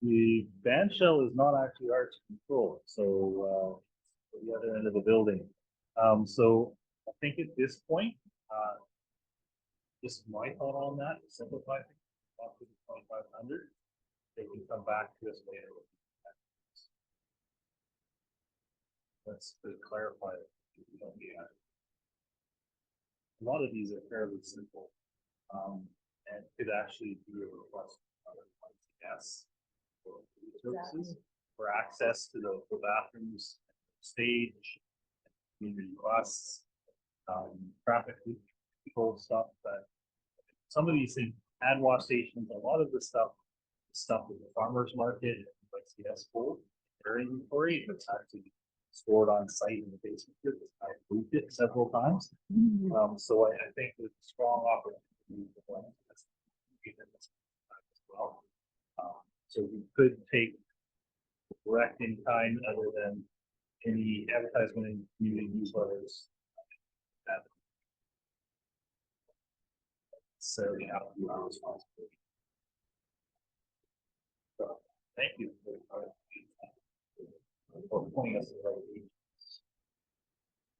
The band shell is not actually ours to control, so the other end of the building. So I think at this point, just my thought on that, to simplify things, up to the 2,500. They can come back to us later. Let's clarify it. A lot of these are fairly simple, and could actually be a request. Yes. Services for access to the bathrooms, stage, community buses, traffic control stuff. But some of these things, hand wash stations, a lot of the stuff with the farmers market, like CS hold their inventory, it's actually stored on site in the basement. I've moved it several times. So I think there's a strong opportunity for as well. So we could take direct in kind other than any advertisement in community newsletters. That necessarily have to be our responsibility. So thank you for pointing us in the right direction.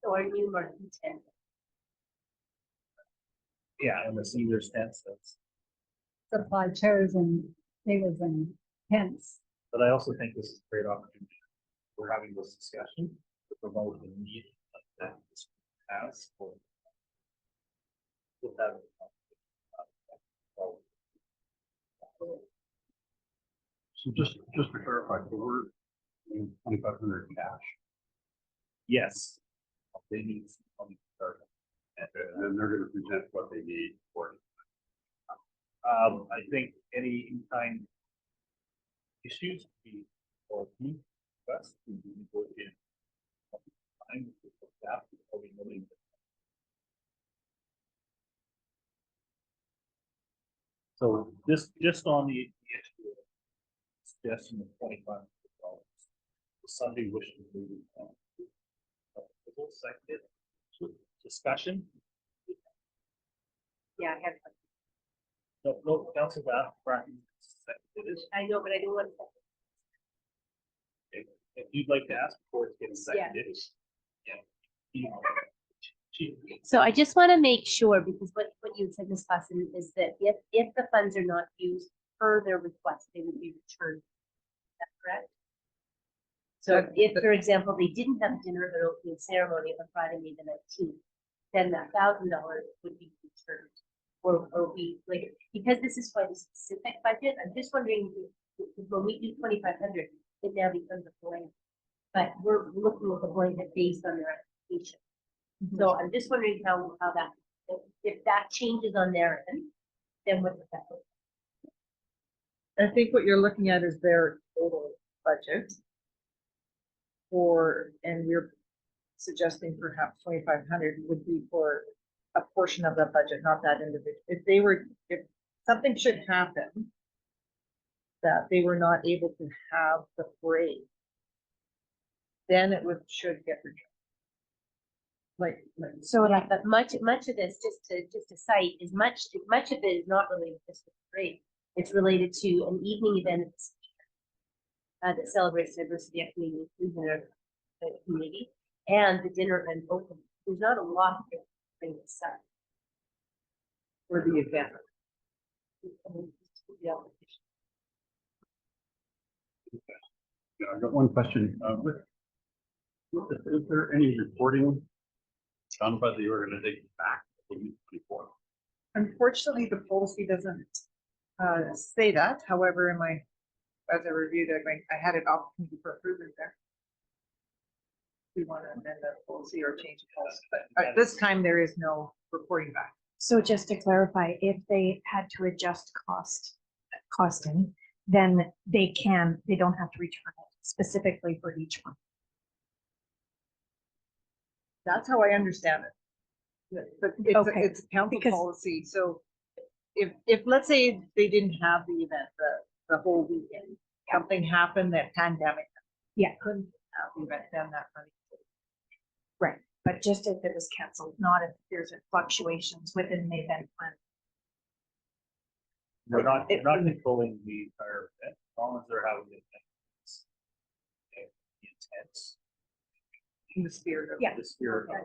So are you more content? Yeah, and the senior stance that's, Supply chairs and tables and tents. but I also think this is a great opportunity. We're having this discussion to promote the need that this has for. With that. So just to clarify, so we're in 2,500 cash, Yes. They need some money to start. and then they're gonna present what they need for it. I think any in-kind issues be or be best to be negotiated. Time with the staff, probably nobody. So just on the issue of suggestion of $2,500. Somebody wishing to move it. Second discussion. Yeah, I have. No, Council Bracken. I know, but I don't want to. If you'd like to ask before it gets Yeah. seconded. Yeah. So I just want to make sure, because what you said, Ms. Clausen, is that if the funds are not used per their request, they would be returned. Is that correct? So if, for example, they didn't have a dinner or opening ceremony on Friday, May the 19th, then that $1,000 would be returned. Or we, like, because this is quite a specific budget, I'm just wondering if when we do 2,500, it now becomes a blanket. But we're looking at the blanket based on their application. So I'm just wondering how that, if that changes on their end, then what does that look like? I think what you're looking at is their total budget. And we're suggesting perhaps 2,500 would be for a portion of that budget, not that individual. If something should happen that they were not able to have the parade, then it should get returned. So like, but much of this, just to cite, is much of it is not related just to the parade. It's related to an evening event that celebrates diversity, equity, and inclusion in our community, and the dinner and open. There's not a lot of things aside For the event. The application. Yeah, I got one question. Is there any reporting done by the organization back to 2024? Unfortunately, the policy doesn't say that. However, in my, as I reviewed it, I had an opportunity for improvement there. We want to amend the policy or change the policy, but at this time, there is no reporting back. So just to clarify, if they had to adjust costing, then they don't have to return it specifically for each one. That's how I understand it. But Okay, it's a council because- policy, so if let's say they didn't have the event, the whole weekend, something happened, that pandemic. Yeah. Couldn't have the event, then that money. Right, but just if it was canceled, not if there's fluctuations within the event plan. We're not controlling the entire event, as long as they're having the event. The intent, In the spirit of. Yeah. the spirit of,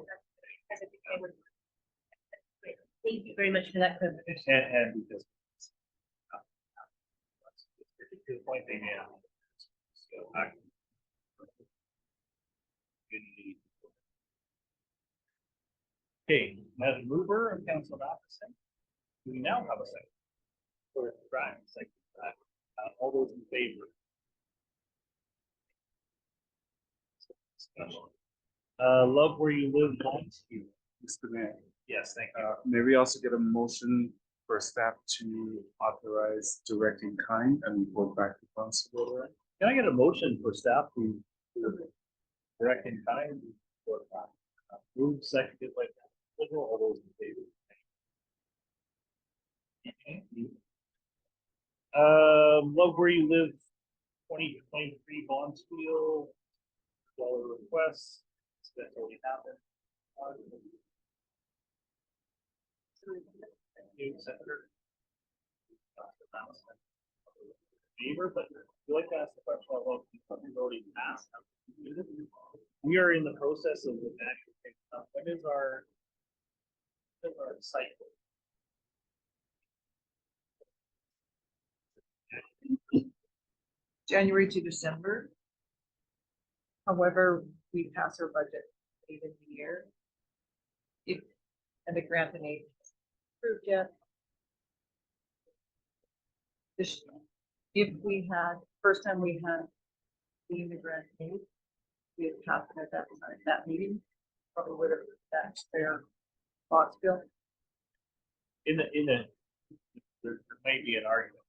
Thank you very much for that clarification. and because. To the point they made. So, okay, as a mover and council opposite, we now have a second. For Brian, second, all those in favor? Love where you live, wants you. Mr. Mayor, Yes, thank you. maybe also get a motion for staff to authorize directing kind and report back to council. Can I get a motion for staff to direct in kind? For move seconded by all those in favor? Love where you live, 2023 Bondsfield, dollar requests, that's already happened. Thank you, Senator. Favor, but you like to ask the question about something's already passed. We are in the process of the national. When is our cycle? January to December. However, we pass our budget late in the year. If, and the grant and aid approved yet. This, if we had, first time we had the grant and aid, we had passed it at that time, that meeting, probably would have, that's their thoughts, Bill. There may be an argument.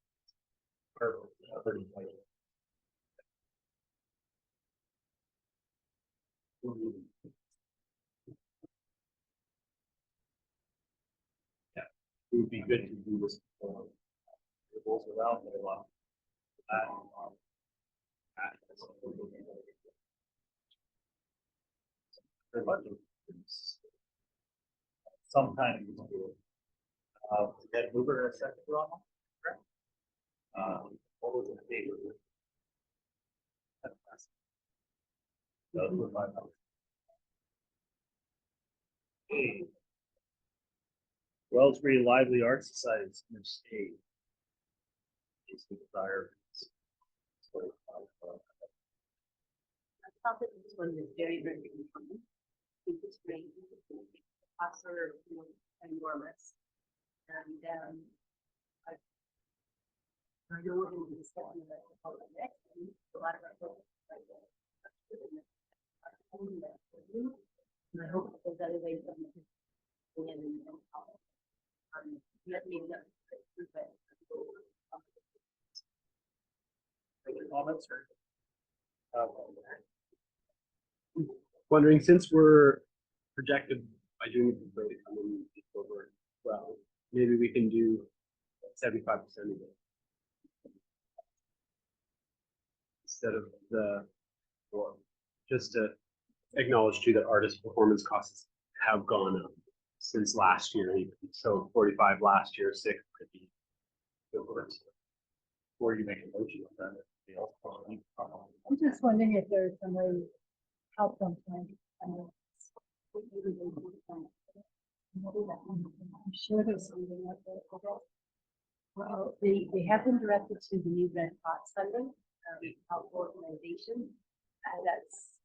Yeah, it would be good to do this. It goes without a lot. Sometimes. That mover in a second, Ron? Correct. What was the date? Those were my numbers. Okay. Wellsbury Lively Arts Society is going to stay. Is the desire. I thought that this one was very, very important. I think it's great. Costs are enormous. And I know we're going to be discussing that next week. A lot of our folks right there. And I hope that there's other ways that we can go in and let me know. Any comments or? Wondering, since we're projected by doing it for over, well, maybe we can do 75% of it instead of or just to acknowledge too that artist performance costs have gone up since last year. So 45 last year, 6 could be. Or you make a motion on that. I'm just wondering if there's some way to help them plan. I'm sure there's something out there. Well, they have been directed to the new Red Cross funding, health organization. That's.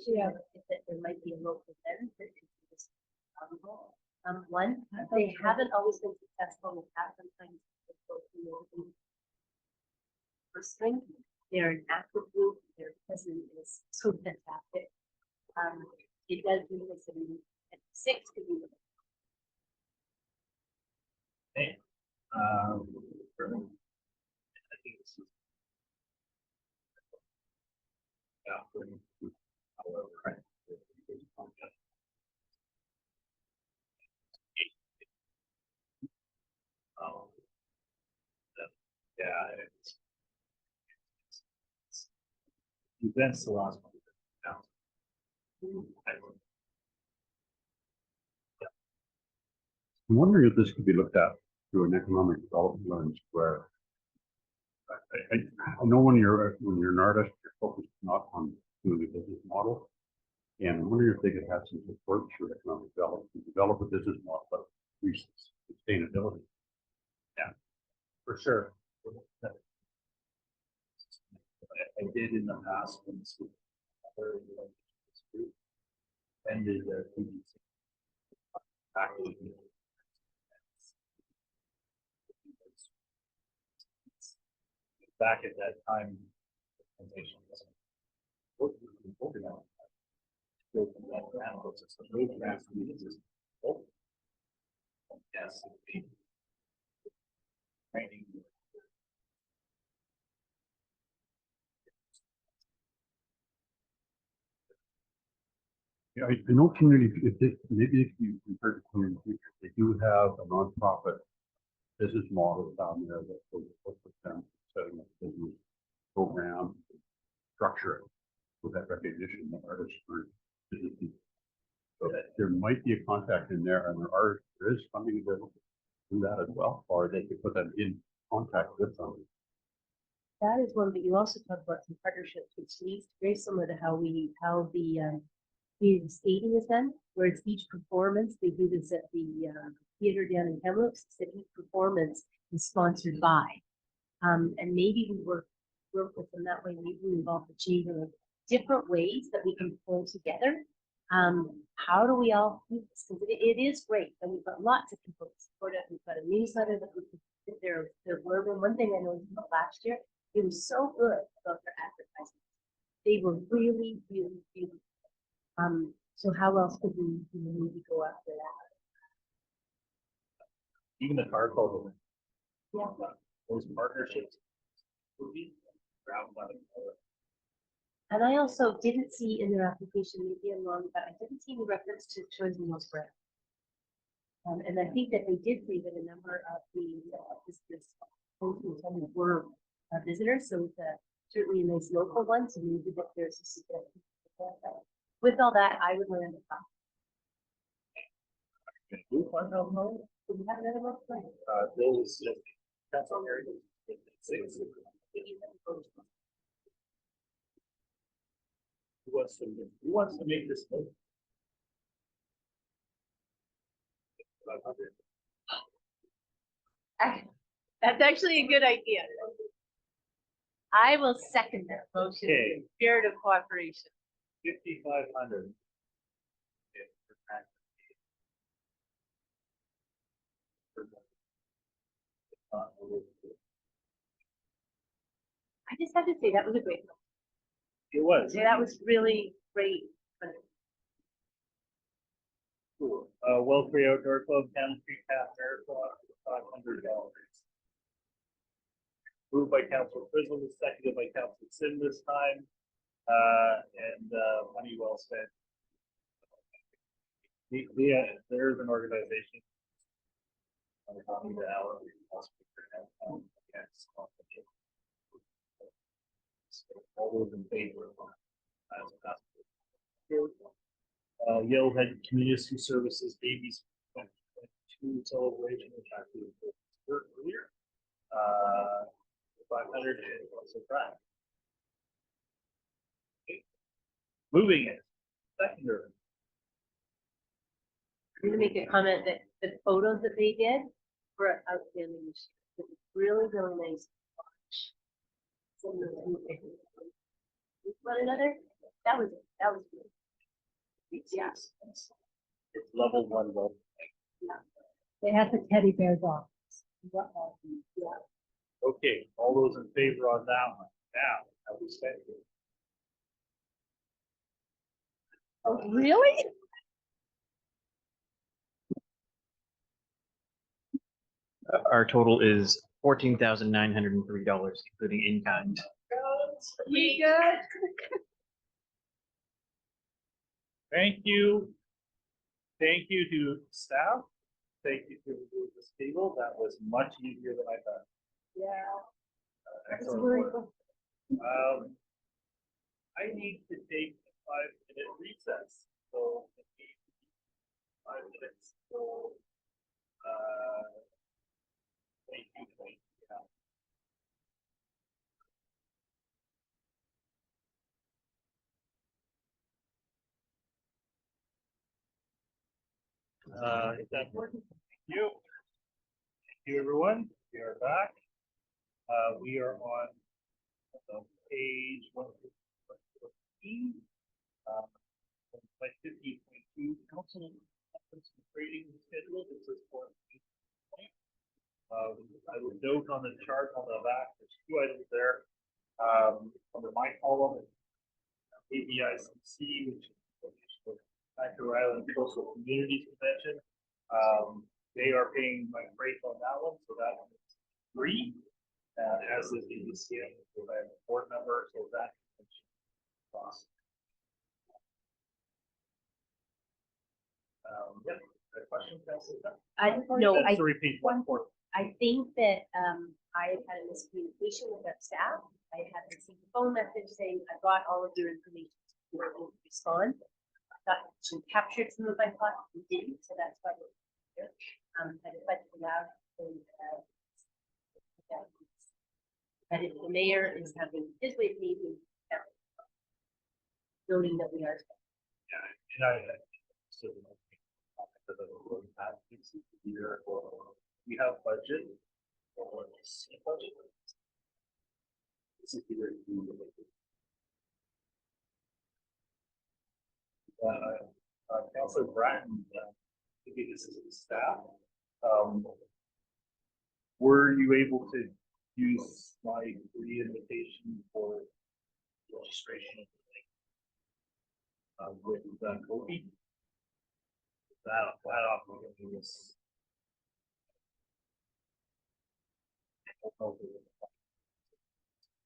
Yeah. That there might be a local benefit. One, they haven't always been successful with that. Sometimes they go through first string. They're an active group. Their president is so fantastic. It does mean this at 6 could be. Hey, I think this is. However, right. Yeah, events the last one. I'm wondering if this could be looked at through an economic development lens where I know when you're an artist, you're focused not on doing a business model. And I'm wondering if they could have some support through economic development to develop a business model, but increase sustainability. Yeah, for sure. I did in the past when this was ended the back at that time. Yes. Training. Yeah, I know community, if they, maybe if you compare to community futures, they do have a nonprofit business model down there that will work with them, setting up business program, structure it with that recognition of artists for business people. So there might be a contact in there, and there is funding available to do that as well, or they could put them in contact with somebody. That is one, but you also talk about some partnerships, which leads very similar to how the community skating is done, where it's each performance. They do this at the theater down in Kamloops. That each performance is sponsored by, and maybe we work with them that way. Maybe we involve the chamber of different ways that we can pull together. How do we all do this? Because it is great, and we've got lots of people to support it. We've got a newsletter that we can put their blurb in. One thing I noticed about last year, it was so good about their advertising. They were really, really, really. So how else could we maybe go after that? Even the car club. Yeah. Those partnerships would be around by the. And I also didn't see in their application, maybe I'm wrong, but I didn't see any reference to tourism or spread. And I think that they did say that a number of the were visitors, so it's certainly a nice local one. So maybe that there's a suggestion. With all that, I would learn the top. Those that's on there. Who wants to make this move? That's actually a good idea. I will second that motion. Okay. In spirit of cooperation. 5,500. I just have to say that was a great one. It was. Yeah, that was really great. Cool. Welfare Outdoor Club, Cannon Creek Half Marathon, $500. Moved by Councilor Frizzle, seconded by Councilor Sim this time. And money well spent. There's an organization. All those in favor. Yellowhead Community Services Babies 2022 celebration, which I actually heard earlier. 500 and also track. Moving it. Secondary. I'm going to make a comment that the photos that they did were outstanding. It was really, really nice. to watch. Some of them, with one another, that was good. Yeah. It's level one, level. They had the teddy bears on. Yeah. Okay, all those in favor on that one? Now, have we spent it? Oh, really? Our total is $14,903, including in kind. We good? Thank you. Thank you to staff. Thank you to this table. That was much easier than I thought. Yeah. Excellent work. I need to take a 5-minute recess. So 5 minutes. So, thank you. Is that working? Thank you. Thank you, everyone. We are back. We are on page 115. By 50.2, council conference and trading schedule. This is for. I would note on the chart on the back, there's 2 items there. Under my column, ABICC, which is Vancouver Island Coastal Communities Convention. They are paying my freight on that one, so that one is free. As is the ECM, so I have a board member, so that cost. Yeah, the question, Councilor? No, That's to repeat one more. I think that I had had a miscommunication with our staff. I had received a phone message saying, I got all of your information. You were able to respond. I thought she captured some of my thoughts, you didn't, so that's why we're here. But if I could allow, that if the mayor is having his way of meeting, noting that we are. Yeah, and I so we have budget or budget. Councilor Bratton, maybe this is the staff. Were you able to use my free invitation for registration? With Kobe? That often was.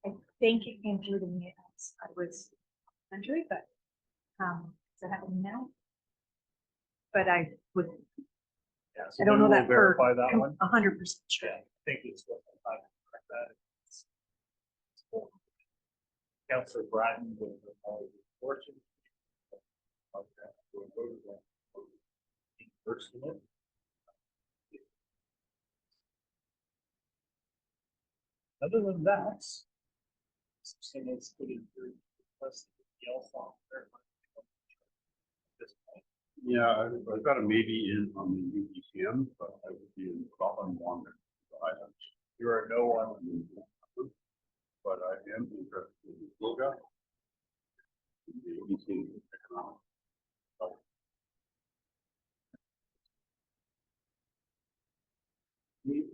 I think it came through to me as I was country, but does it happen now? But I would, Yeah, so I don't we know will that for verify that one. 100% sure. Yeah, I think it's what I correct that. Councilor Bratton with the fortune. First minute. Other than that, someone's putting through plus the else on there. Yeah, I've got a maybe in on the UPCM, but I would be in Scotland longer. You are no one. But I am interested in yoga. The UPCM economic.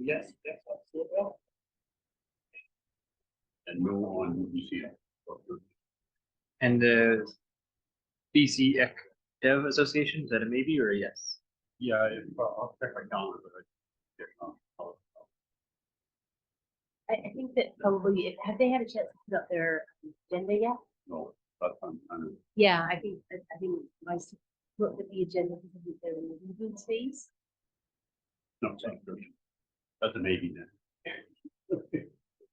Yes, that's absolutely well. And no on UPCM. And the BC Ec Dev Association, is that a maybe or a yes? Yeah, I'll check my calendar, but I think that probably, have they had a chance to put up their agenda yet? no, that's kind of. Yeah, I think nice to look at the agenda because they're in the reboot phase. No, it's not good. That's a maybe then.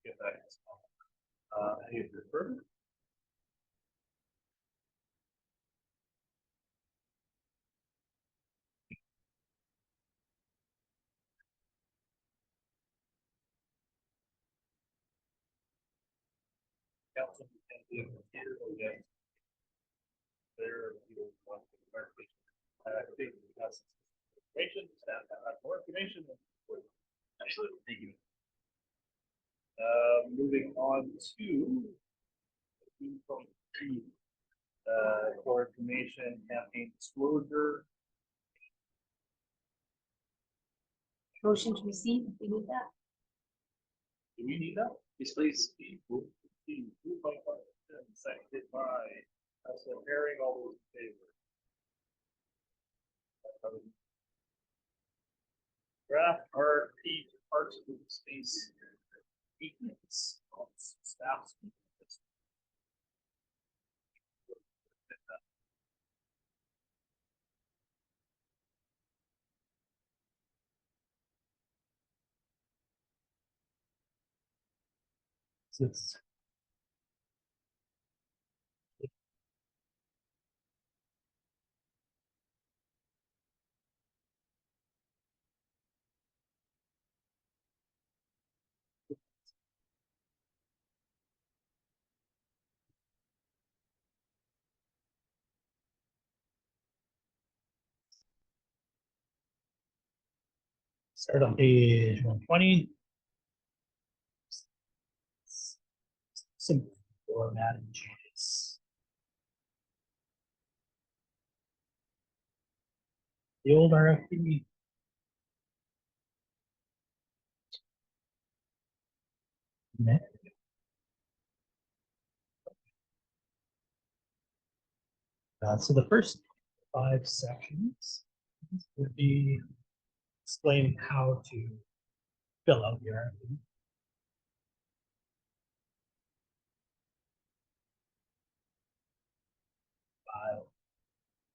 Get that. Any further? Council, yes. There, you want clarification. I think that's information, staff information? Absolutely. Thank you. Moving on to 2.3, core information campaign disclosure. Motion to receive, if we need that. Do we need that? Yes, please. Moved by Carson, seconded by Councilor Herring. All those in favor? Draft RP Parks and Space maintenance staff. It's start on page 120. Some formatting changes. The old RFP. So the first 5 sections would be explaining how to fill out the RFP.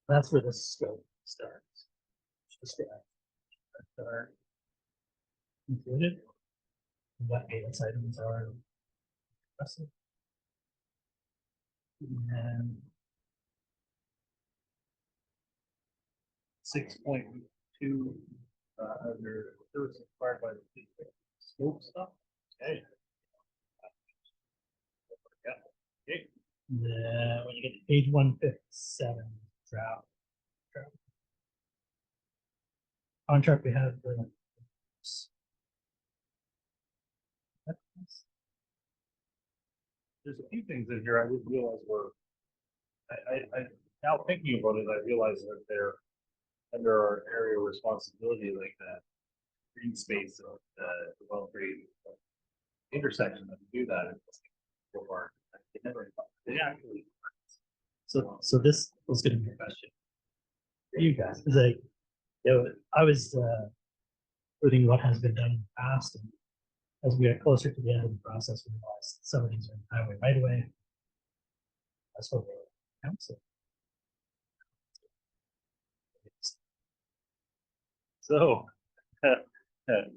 That's where the scope starts. Just that are included. What maintenance items are requested. And 6.2 under service required by the scope stuff. Okay. Yeah. Okay. then when you get to page 157, draft. Contract, we have the There's a few things in here I didn't realize were. I now thinking about it, I realize that they're under our area of responsibility, like that green space of the well-grade intersection that we do that. They never, they actually. so this was gonna be a question for you guys, because I was putting what has been done in the past, and as we get closer to the end of the process, we realized some of these are highway right away. That's what we're council. So, the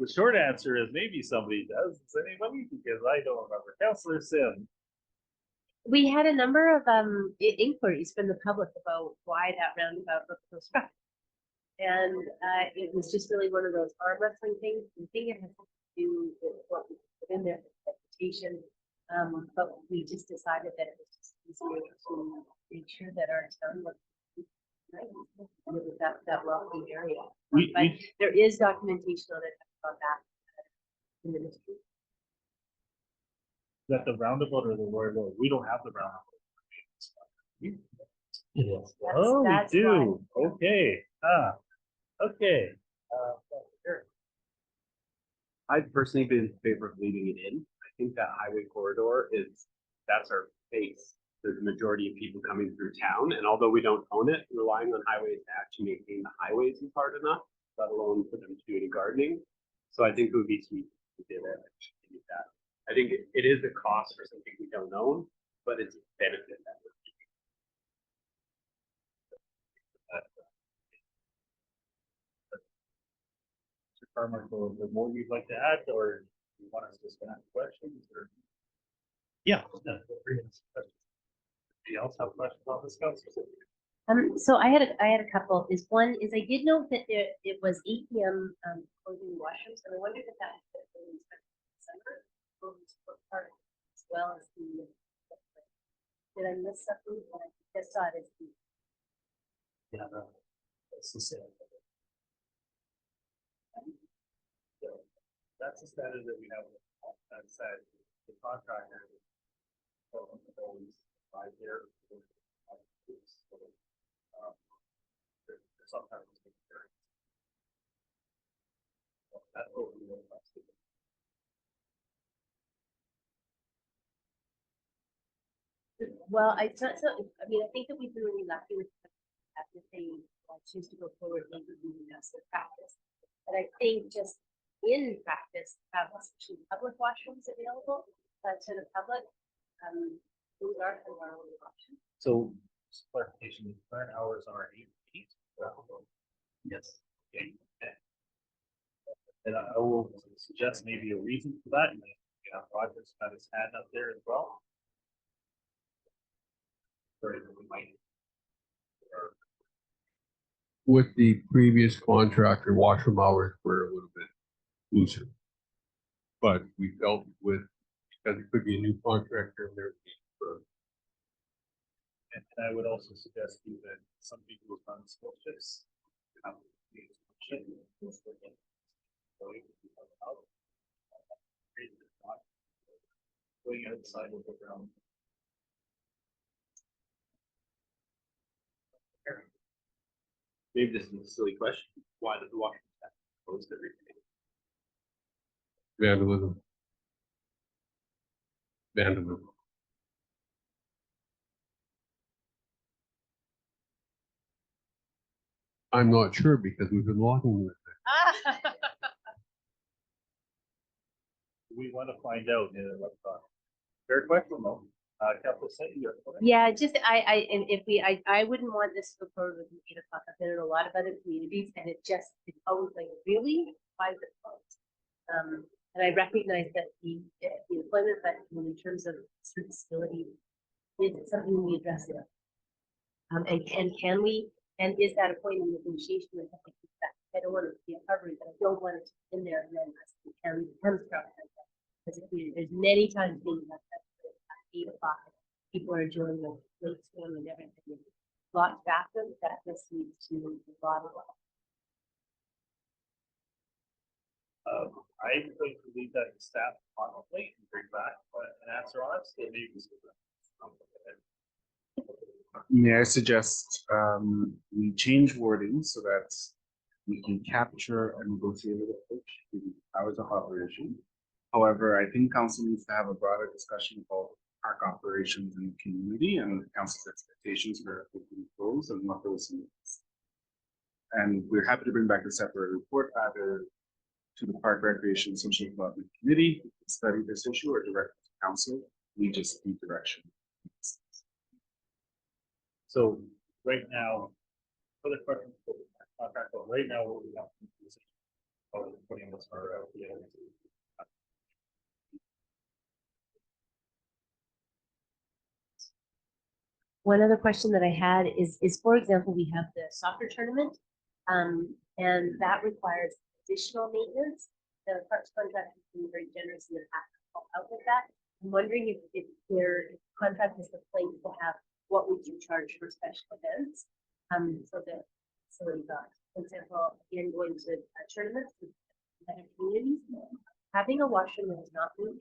short answer is maybe somebody does. Is anybody? Because I don't remember. Councillor Sim. We had a number of inquiries from the public about why that roundabout looked so struck. And it was just really one of those arm wrestling things. I think it has to do with what we put in there, reputation. But we just decided that it was just easier to make sure that our town looked right. And it was that wealthy area. But there is documentation on it about that in the ministry. That the roundabout or the Royal Road? We don't have the roundabout. It is. Oh, That's we do. why. Okay. Okay. Sure. I've personally been in favor of leaving it in. I think that highway corridor that's our face. There's the majority of people coming through town, and although we don't own it, relying on highways to actually maintain the highways is hard enough, let alone for them to do any gardening. So I think it would be sweet if we did it. I think it is a cost for something we don't own, but it's a benefit that we're keeping. Mr. Carmichael, the more you'd like to add, or you want us to just ask questions, or Yeah. anybody else have questions on this, council? So I had a couple. One is I did note that it was 8 p.m. Closing washrooms, and I wondered if that was for the December part as well as the. Did I miss something? I just saw it as the. Yeah, no, it's the same. That's the standard that we have. That said, the contractor. Always right there. Sometimes. That's what we want. Well, it's not so, I mean, I think that we've been really lucky with that if they choose to go forward, they would be that's their practice. But I think just in practice, have especially public washrooms available to the public. Those are some of our only options. So, just clarification, the current hours are 8 to 8. Yes. Okay. And I will suggest maybe a reason for that. And you know, Roger's got his hand up there as well. Sorry, we might. With the previous contractor, washroom hours were a little bit looser. But we felt with, because it could be a new contractor, there. And I would also suggest too that some people who've done skill shifts. Going outside of the ground. Maybe this is a silly question. Why does the washroom have to be closed every day? Vandalism. Vandalism. I'm not sure because we've been walking with it. We want to find out. Fair question though. Councilor Said, you have a comment? Yeah, just and if I wouldn't want this to go forward with an 8 o'clock. I've been in a lot of other communities and it's always like, really? Why is it closed? And I recognize that the employment, but in terms of serviceability, is it something we address it? And can we, and is that a point in negotiation with that? I don't want it to be a coverage, but I don't want it to be in there and then can start. Because there's many times being that at 8 o'clock, people are enjoying the late swim and everything. Locked bathrooms, that just needs to be brought up. I'm going to leave that to staff on a plate and bring back an answer on it. So maybe we May I suggest we change wording so that we can capture and negotiate with approach the hours of operation. However, I think council needs to have a broader discussion about park operations in the community and council's expectations for those and what those mean. And we're happy to bring back a separate report either to the Park Recreation Social Development Committee, study this issue, or direct to council. We just need direction. So right now, for the question, contract, right now, what we have is putting this for One other question that I had is for example, we have the soccer tournament, and that requires additional maintenance. The parks contract has been very generous in the past to help out with that. I'm wondering if their contract is the place to have what we can charge for special events. So the facility got, for example, in going to tournaments with other communities, having a washroom that is not moved,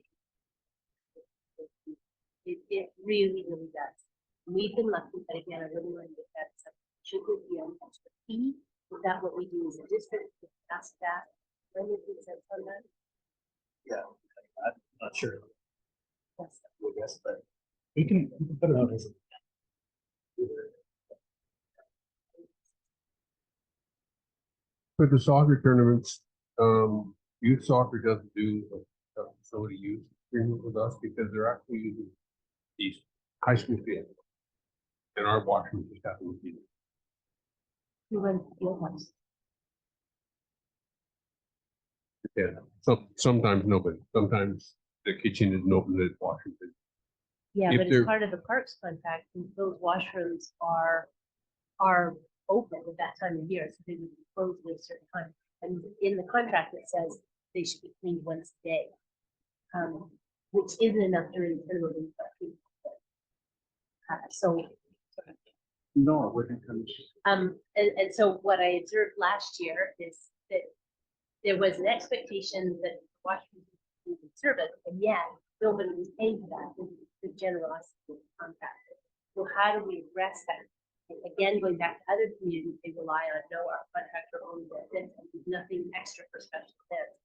it really, really does. We've been lucky, but again, I really want to get that stuff. Should there be an extra fee? Is that what we do as a district? Ask that. When we can sense on that? Yeah, I'm not sure. Yes. I guess, but we can put it out as a. For the soccer tournaments, youth soccer doesn't do a facility use agreement with us because they're actually using these high school fields. And our washroom just happen to be. We went to field house. Yeah, so sometimes nobody, sometimes the kitchen isn't open, the washroom is. Yeah, If but they're- as part of the parks contract, those washrooms are open at that time of year, so they would be closed at a certain time. And in the contract, it says they should be cleaned once a day, which isn't enough during the tournament. So, No, it wouldn't come. and so what I observed last year is that there was an expectation that Washington would be service, and yet nobody was paying for that with the generosity of the contractor. So how do we address that? And again, going back to other communities, they rely on, no, our contractor owns it, and there's nothing extra for special events.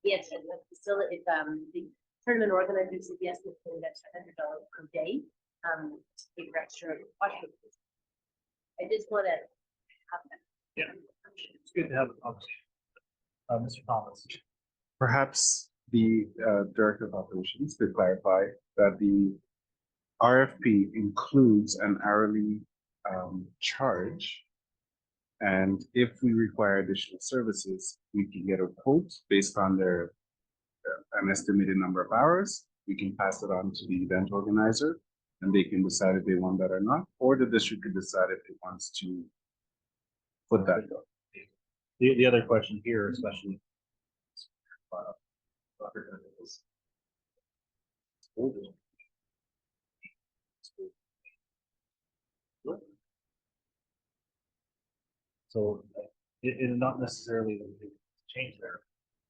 Yes, and the facility, the tournament organizer said, yes, we pay an extra $100 per day, to pay for extra washing. I just want to have that. Yeah, it's good to have a conversation. Mr. Thomas. Perhaps the Director of Operations to clarify that the RFP includes an hourly charge. And if we require additional services, we can get a quote based on their an estimated number of hours. We can pass it on to the event organizer and they can decide if they want that or not, or the district can decide if it wants to put that. The other question here, especially is so it is not necessarily the big change there,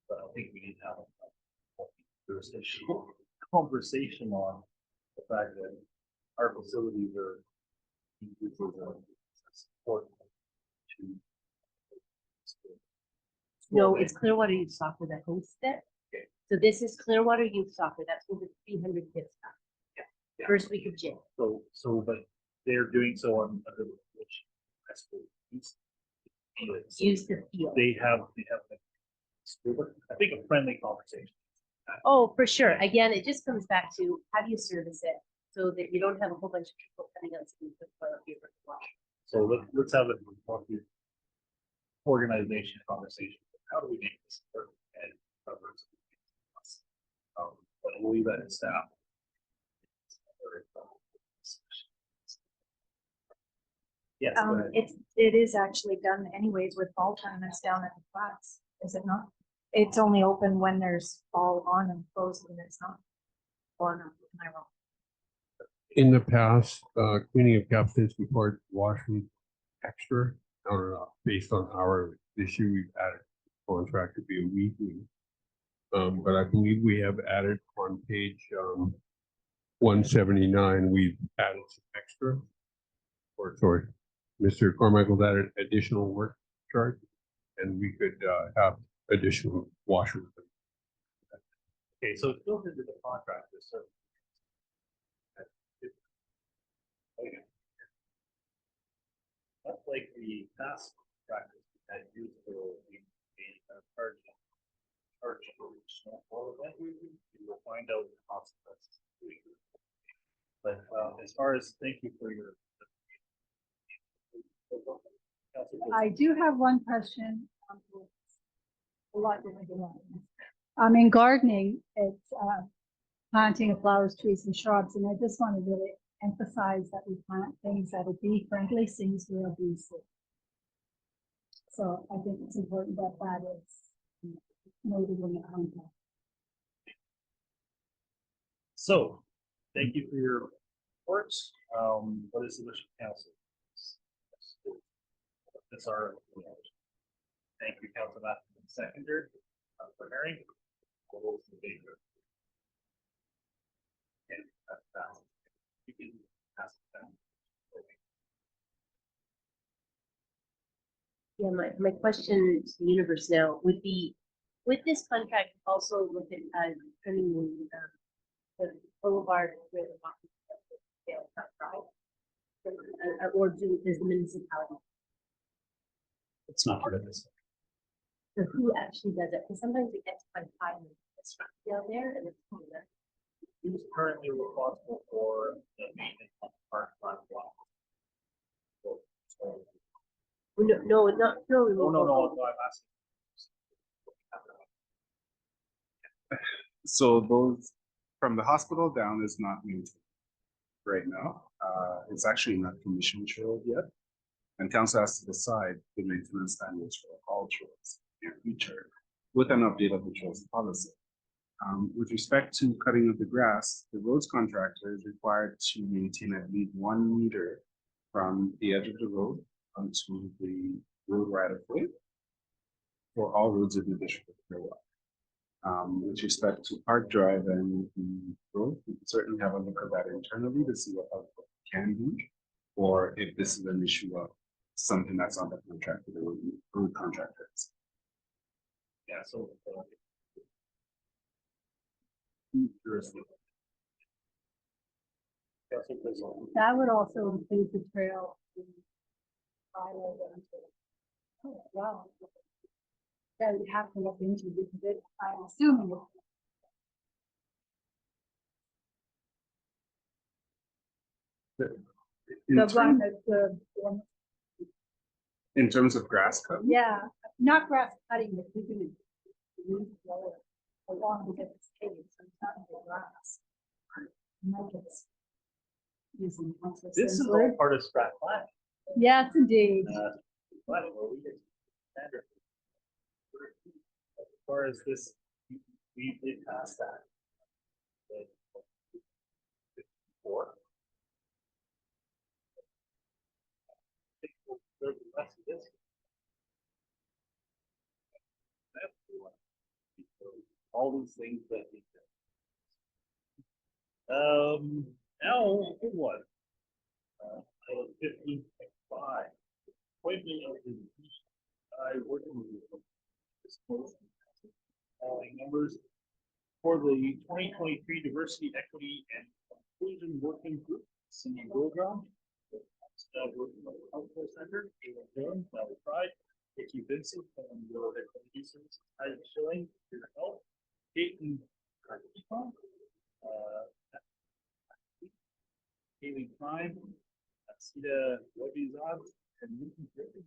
but I think we need to have a jurisdictional conversation on the fact that our facilities are support to. No, it's Clearwater Youth Soccer that hosts it. Okay. So this is Clearwater Youth Soccer. That's over 300 kids. Yeah. First week of June. But they're doing so on under which I suppose Use the field. they have I think a friendly conversation. Oh, for sure. Again, it just comes back to how do you service it so that you don't have a whole bunch of people coming on to the toilet paper to wash. So let's have a organization conversation. How do we make this work and cover us? But we'll leave that in staff. Yes, go ahead. It is actually done anyways with ball tournaments down at the flats, is it not? It's only open when there's ball on and closed when it's not. Or not, am I wrong? In the past, cleaning of captains before washing extra, or based on our issue, we've added contract to be a weekly. But I believe we have added on page 179, we've added some extra. Or sorry, Mr. Carmichael added additional work charge, and we could have additional washers. Okay, so it's built into the contract, so. That's like the past practice that used for the charge. All of that, you will find out the consequences. But as far as, thank you for your. I do have one question. A lot different than that. In gardening, it's planting of flowers, trees, and shrubs, and I just want to really emphasize that we plant things that are bee friendly, things that are bee safe. So I think it's important that that is noted in the contract. So, thank you for your reports. What is the wish of council? That's our. Thank you, Council Matthew, seconder, for hearing. All those in favor? Okay, that's that. You can pass it down. Yeah, my question to the universe now would be, with this contract also look at trimming the boulevard where the walking trail or does the municipality? It's not part of this. So who actually does it? Because sometimes it gets quite high in the down there and it's Who's currently responsible for the maintenance of the park front block? no, not no. No, I'm asking. So those from the hospital down is not maintained right now. It's actually not commission trailed yet. And council has to decide the maintenance standards for all trails in the future with an update of the trails policy. With respect to cutting of the grass, the roads contractor is required to maintain at least 1 meter from the edge of the road onto the road right of way. for all roads in the district of Clearwater. With respect to Park Drive and the road, we can certainly have a look at that internally to see what else we can do, or if this is an issue of something that's on the contract with the road contractors. Yeah, so. That would also include the trail. Oh, wow. That would have to look into because it, I'm assuming. In The one term- that, the one, in terms of grass cut, yeah, not grass cutting, but keeping it loose lower along to get this cave, so it's not the grass. Like it's using. This is all part of strat plan. Yes, indeed. Standard. As far as this, we did pass that. Before. The rest of this. That's the one. All these things that we did. Now, good one. 15.5. Appointment of the working group. Following members for the 2023 Diversity, Equity, and Inclusion Working Group, Cindy Wilgram, working on the Healthcare Center, Caitlin Jones, Valley Pride, Nikki Vincent, and the Equity Services, Tyler Schilling, Your Health, Caitlin Carpenter, Haley Prime, Sita Webizad, and Nikki Griffin.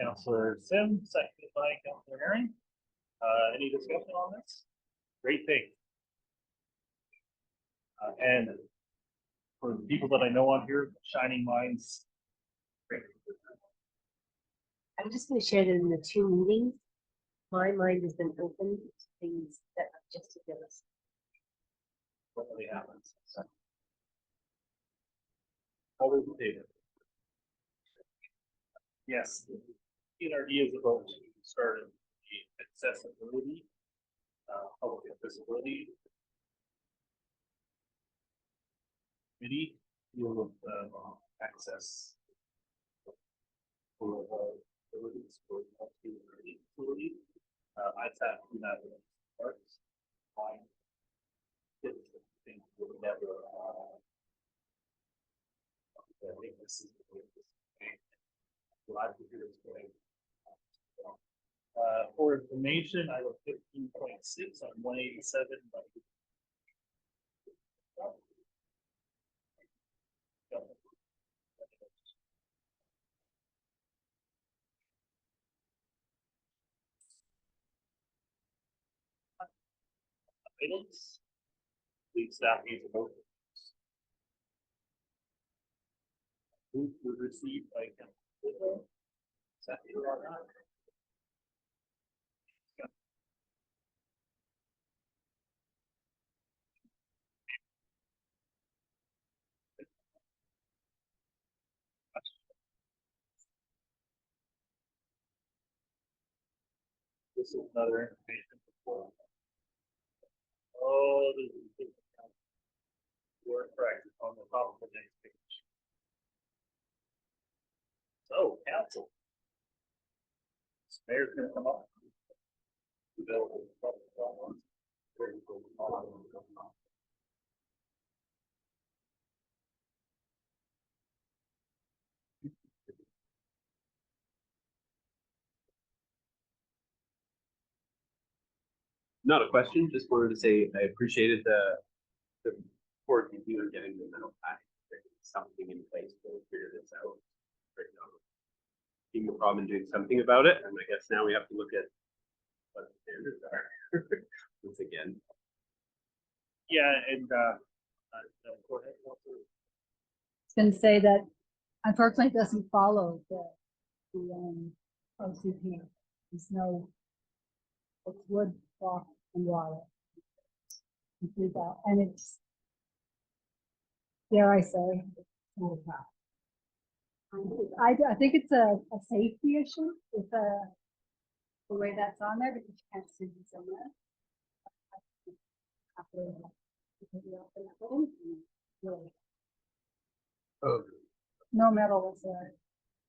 Councillor Sim, seconded by Councillor Herring. Any discussion on this? Great thing. And for the people that I know on here, shining minds. Great. I'm just gonna share that in the 2 meetings, my mind has been open to things that are just ridiculous. What really happens. So. All over the table. Yes, the TNRD is about to start the accessibility, public accessibility committee, deal with access for facilities for TNRD facility. I sat through that with parts. I did think we would never. I think this is the way this is going. Glad to hear it's going. For information, I have 15.6 on 187. Items. Lead staff needs a vote. Who was received by Council. Second or not? This is another information before. Oh, this is you are correct on the top of the next page. So, council. Mayor's gonna come up. Not a question, just wanted to say I appreciated the work you do in getting the mental pack, something in place to figure this out. Being the problem and doing something about it, and I guess now we have to look at what the standards are once again. Yeah, and go ahead. It's gonna say that unfortunately it doesn't follow the OCP. There's no, it's wood, rock, and water. Include that, and it's dare I say. I think it's a safety issue with the way that's on there because you can't see what's in there. No metal was there.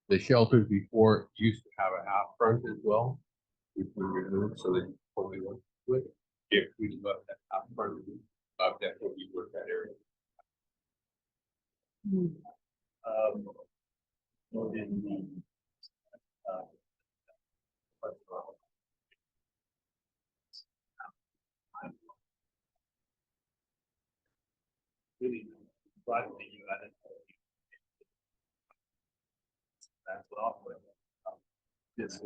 The shelters before used to have a half front as well, which we removed, so they probably went with. If we left that half front, definitely work that area. In the, really glad that you added. That's what I'll put. This is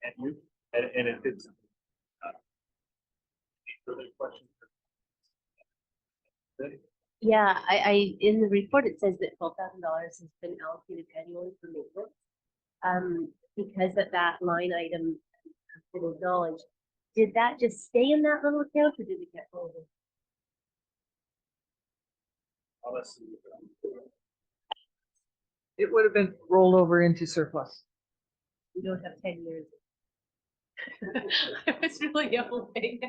and you, and if it's further questions. Yeah, in the report, it says that $12,000 has been allocated annually for maintenance. Because of that line item has been acknowledged, did that just stay in that little account or did it get rolled over? It would have been rolled over into surplus. We don't have 10 years. I was really hoping.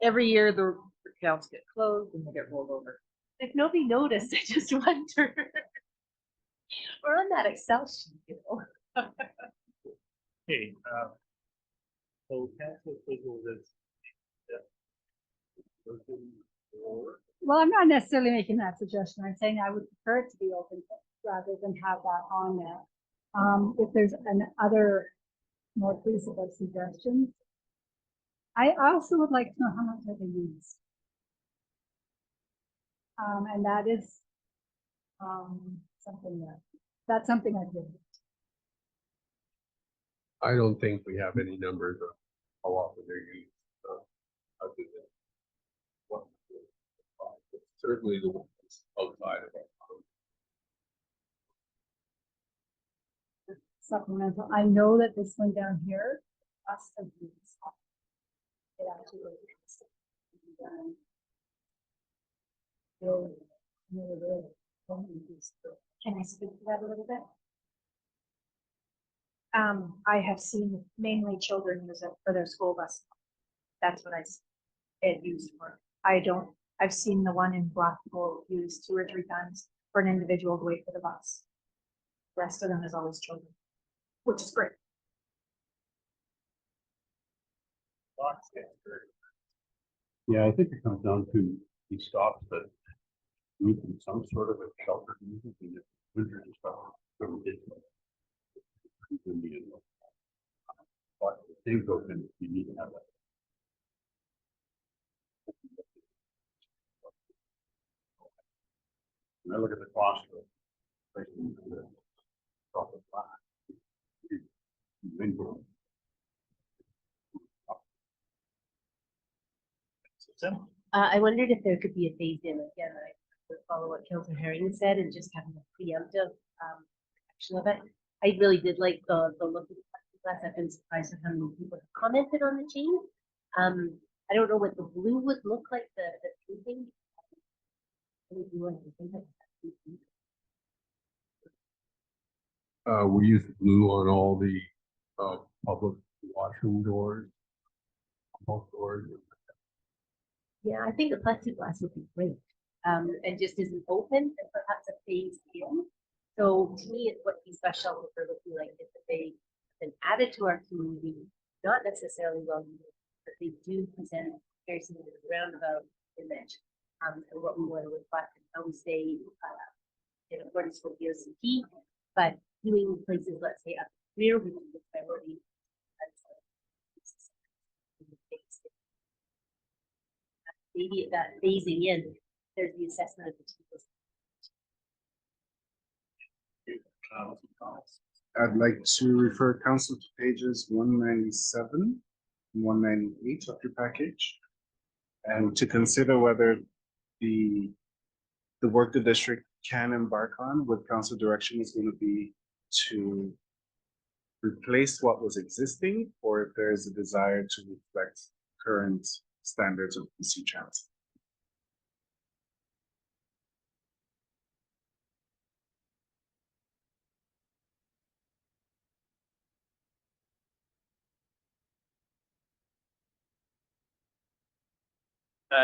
Every year the accounts get closed and they get rolled over. If nobody noticed, I just wondered. We're on that Excel sheet, you know. Okay, so council approval is. Well, I'm not necessarily making that suggestion. I'm saying I would prefer it to be open rather than have that on there. If there's other more feasible suggestions. I also would like to know how much they use. And that is that's something I did. I don't think we have any numbers of how often they're used. Other than what certainly the ones outside of it. Supplemental. I know that this one down here must have used. It actually was. Can I speak to that a little bit? I have seen mainly children use it for their school bus. That's what it used for. I've seen the one in Blackwell used 2 or 3 times for an individual to wait for the bus. The rest of them is always children, which is great. Yeah, I think it comes down to the stops that need some sort of a shelter. Winter and stuff. But things open, you need to have that. When I look at the cost of placing the profit flat. I wondered if there could be a phase in again. I would follow what Councillor Herring said and just having a preemptive action of it. I really did like the look of the plexiglass. I've been surprised at how many people have commented on the change. I don't know what the blue would look like. The painting. We use blue on all the public washroom doors. Both doors. Yeah, I think the plexiglass would be great. And just isn't open and perhaps a phase in. So to me, it's what these bus shelters are looking like is that they have been added to our community, not necessarily well used, but they do present very similar roundabout image. And what we want to reflect and how we stay in accordance with the OCP, but doing places, let's say up here, we can get priority. Maybe that phasing in, there's the assessment of the teachers. I'd like to refer council to pages 197 and 198 of your package. And to consider whether the work the district can embark on with council direction is going to be to replace what was existing, or if there is a desire to reflect current standards of BC Transit.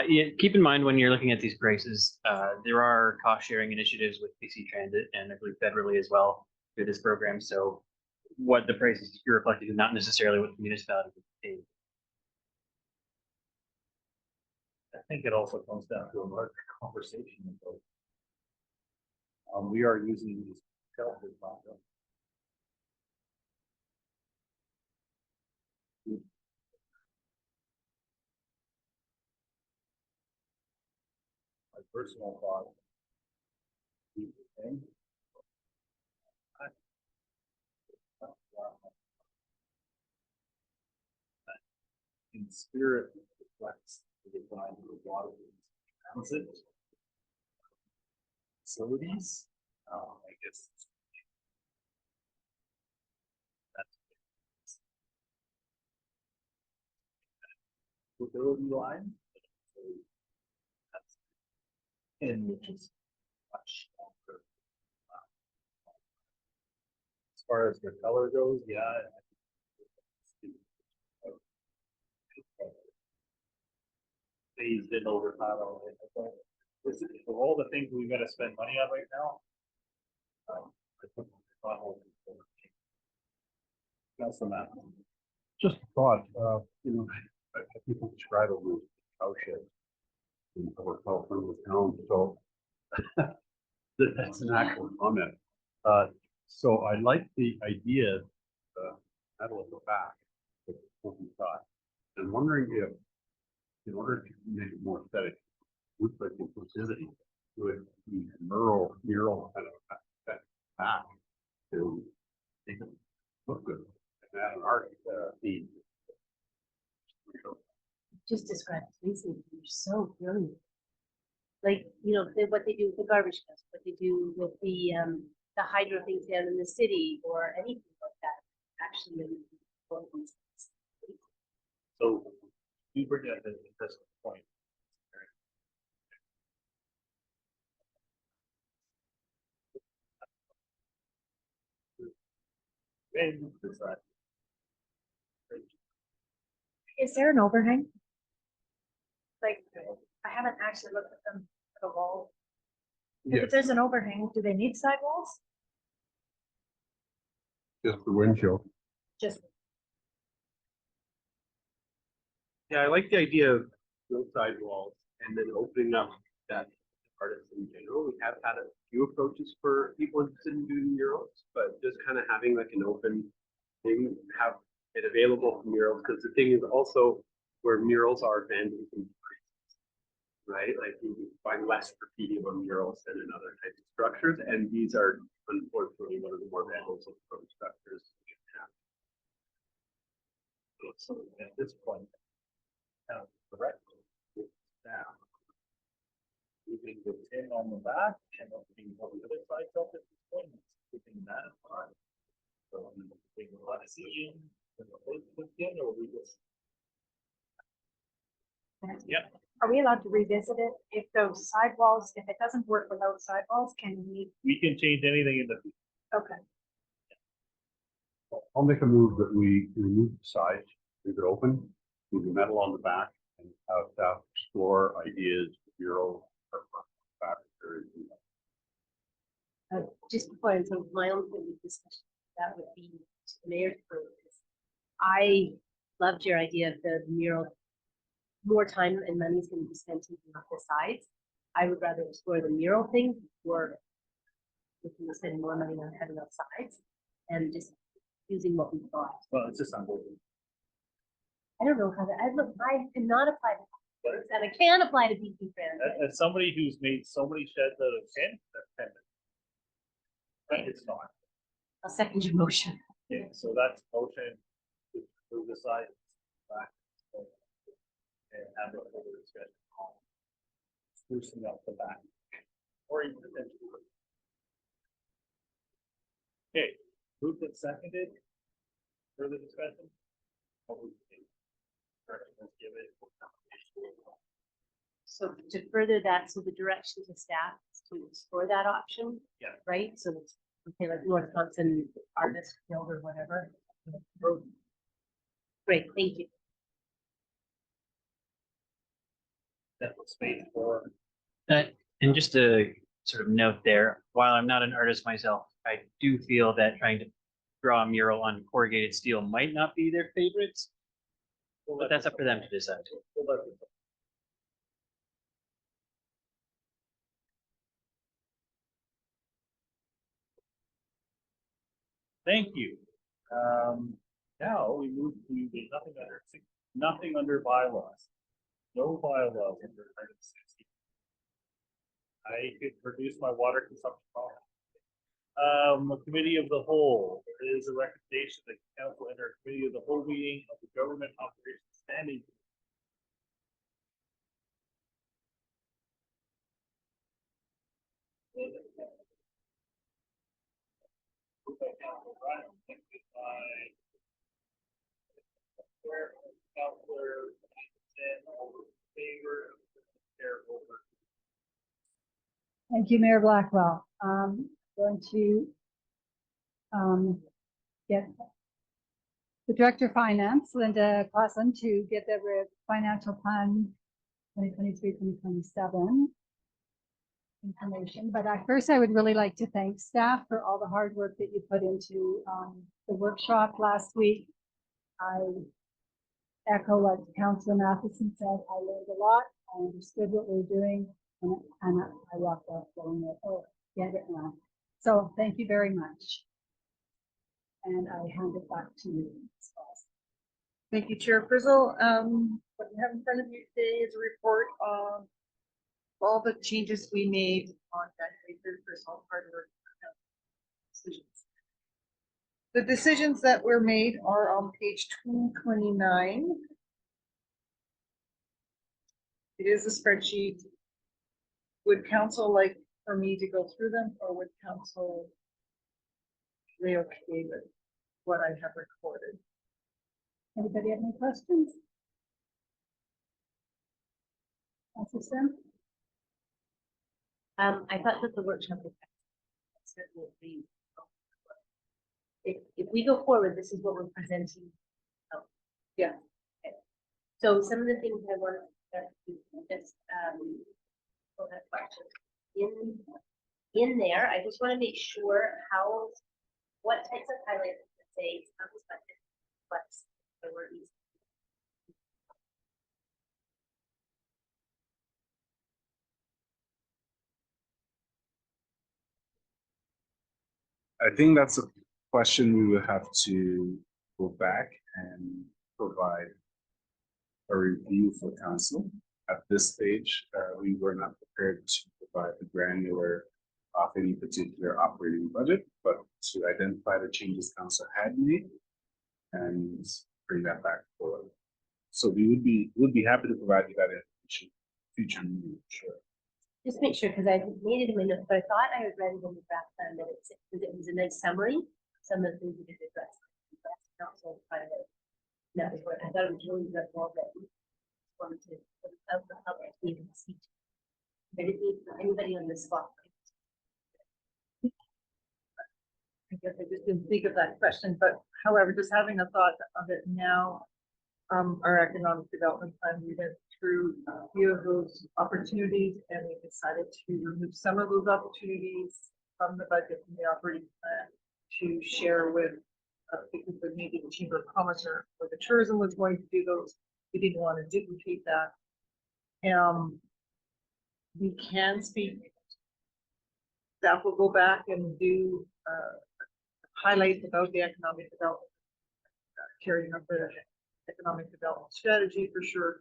Yeah, keep in mind when you're looking at these prices, there are cost sharing initiatives with BC Transit and I believe federally as well through this program. So what the prices you're reflecting is not necessarily what the municipality would pay. I think it also comes down to a larger conversation about. We are using these shelters, not them. My personal thought. In spirit reflects the design of the water transit facilities. I guess that's mobility line. So that's in which is much longer. As far as the color goes, yeah. Phased in over time. This is for all the things we've got to spend money on right now. I think that's the map. Just a thought, I people describe it as cow shed in our California town, so that's an actual comment. So I like the idea, metal at the back, with open side. I'm wondering if, in order to make it more aesthetic, with like inclusivity, would the mural kind of that back to make it look good and add an art theme. Just describe Lisa, you're so brilliant. Like, what they do with the garbage cans, what they do with the hydro things down in the city or anything like that. Actually, really important. So you bring up an interesting point. And decide. Is there an overhang? Like, I haven't actually looked at them at the wall. If there's an overhang, do they need sidewalls? Just the windshield. Just, Yeah, I like the idea of no sidewalls and then opening up that artists in general. We have had a few approaches for people interested in doing murals, but just kind of having like an open thing, have it available for murals, because the thing is also where murals are, vandalism decreases, right? Like you find less graffiti on murals than in other types of structures, and these are unfortunately one of the more vandalism structures we have. So at this point, correctly, now, moving the tin on the back and opening all the other sides up at this point, keeping that on. So we want to see in, or we just. Yeah. are we allowed to revisit it if those sidewalls, if it doesn't work without sidewalls, can we? We can change anything in the. Okay. I'll make a move that we remove the sides, leave it open, leave the metal on the back, and have staff explore ideas, mural, or back. Just before I so my own thing with discussion, that would be to the mayor's point. I loved your idea of the mural. More time and money is going to be spent taking off the sides. I would rather explore the mural thing or looking to spend more money on having off sides and just using what we've got. Well, it's just unbelievable. I don't know how to. I cannot apply to this, and I can apply to BC Transit. As somebody who's made so many sheds out of tin, that's 10 minutes. But it's not. I'll second your motion. Yeah, so that's motion to move the side back. And have a further discussion on sprucing up the back. Or even potentially. Okay, moved and seconded. Further discussion? Direction is given. So to further that, so the direction to staff is to explore that option. Yeah. Right, so it's, okay, like North Thompson Artist Guild or whatever. Great, thank you. That was space for. And just to sort of note there, while I'm not an artist myself, I do feel that trying to draw a mural on corrugated steel might not be their favorites, but that's up for them to decide. Thank you. Now we move to the nothing under bylaws. No bylaws under item 60. I could produce my water consumption policy. A committee of the whole. There is a recommendation that council enter a committee of the whole meeting of the government operations standing. Thank you, Mayor Blackwell. Going to get the Director of Finance, Linda Clausen, to get the financial plan 2023-2027 information. But first, I would really like to thank staff for all the hard work that you put into the workshop last week. I echo what Councillor Matheson said. I learned a lot. I understood what we were doing, and I walked off going, oh, get it now. So thank you very much. And I hand it back to you. Thank you, Chair Frizzle. What you have in front of you today is a report on all the changes we made on January 31st, all part of our decisions. The decisions that were made are on page 229. It is a spreadsheet. Would council like for me to go through them, or would council be okay with what I have recorded? Anybody have any questions? Councillor Sim? I thought that the workshop was certainly, if we go forward, this is what we're presenting. Yeah. Okay. So some of the things I want to just in there, I just want to make sure what types of highlights say unexpected, but there were these. I think that's a question we will have to go back and provide a review for council. At this stage, we were not prepared to provide the granular of any particular operating budget, but to identify the changes council had made and bring that back forward. So we would be happy to provide you that information future meeting, sure. Just make sure, because I made it in my notes, but I thought I had read it in the draft plan that it was a nice summary, some of the things we did address. Council kind of, that was what I thought it was really good, well written. Wanted to put it out the public to even see. I didn't need anybody on the spot. I guess I just didn't think of that question, but however, just having a thought of it now, our economic development plan, we went through a few of those opportunities, and we decided to remove some of those opportunities from the budget and the operating plan to share with because maybe the Chamber of Commerce or the tourism was going to do those. We didn't want to duplicate that. We can speak. Staff will go back and do highlights about the economic development, carrying up the economic development strategy for sure.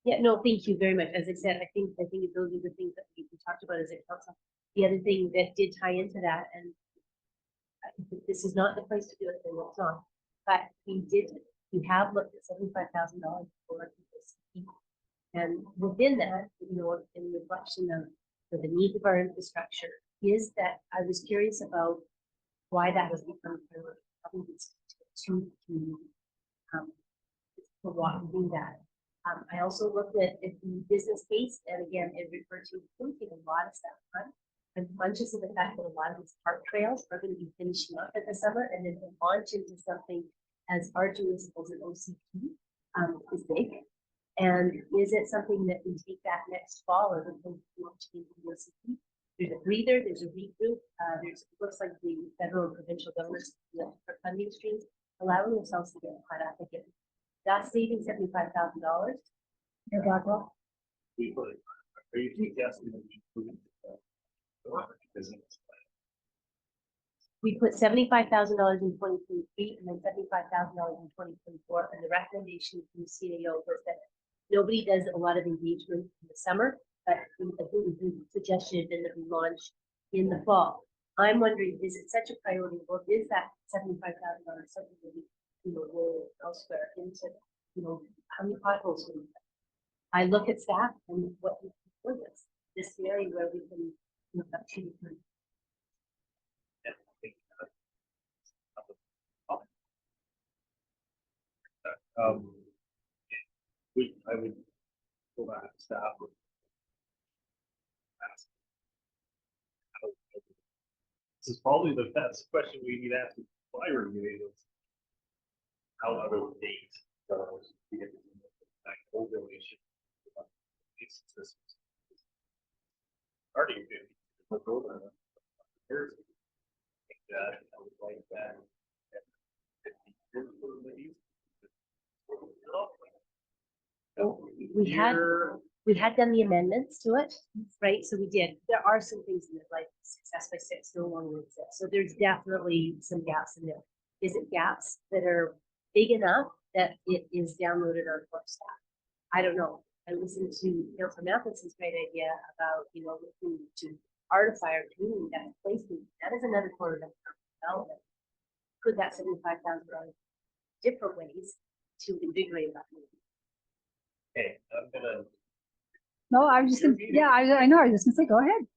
Yeah, no, thank you very much. As I said, I think those are the things that we talked about as a council. The other thing that did tie into that, and I think this is not the place to do it, and it's not. But we have looked at $75,000 for this, and within that, in reflection of the needs of our infrastructure, is that I was curious about why that has become priority. I think it's um, to walk and do that. I also looked at the business case, and again, it referred to taking a lot of stuff on. I'm conscious of the fact that a lot of these park trails are going to be finishing up in the summer, and then to launch into something as arduous as an OCP is big. And is it something that we take back next fall, or we can launch into the OCP? There's a breather, there's a regroup, there's, it looks like the federal and provincial governments, for funding streams, allowing themselves to get caught up again. That's saving $75,000. Mayor Blackwell. We put it, are you suggesting that we put it, business plan? We put $75,000 in 2023 and then $75,000 in 2024. And the recommendation from the CAO was that nobody does a lot of engagement in the summer, but I think the suggestion had been that we launch in the fall. I'm wondering, is it such a priority, or is that $75,000 something that we, roll elsewhere into, how many potholes would we have? I look at staff and what we can do this area where we can, have two different. Yeah, I think, I would go back to staff. Ask. This is probably the best question we need to ask why we're doing this. How out of date does the old relation systems starting to look over years ago. That I would like that. So we had done the amendments to it, right? So we did. There are some things in it, like success by six no longer exists. So there's definitely some gaps in there. Is it gaps that are big enough that it is downloaded on our staff? I don't know. I listened to Councilor Mathison's great idea about, looking to artify our community, that placement. That is another part of development. Could that $75,000 different ways to invigorate that community? Okay, I'm gonna. No, I was just gonna, yeah, I know, I was just gonna say, go ahead.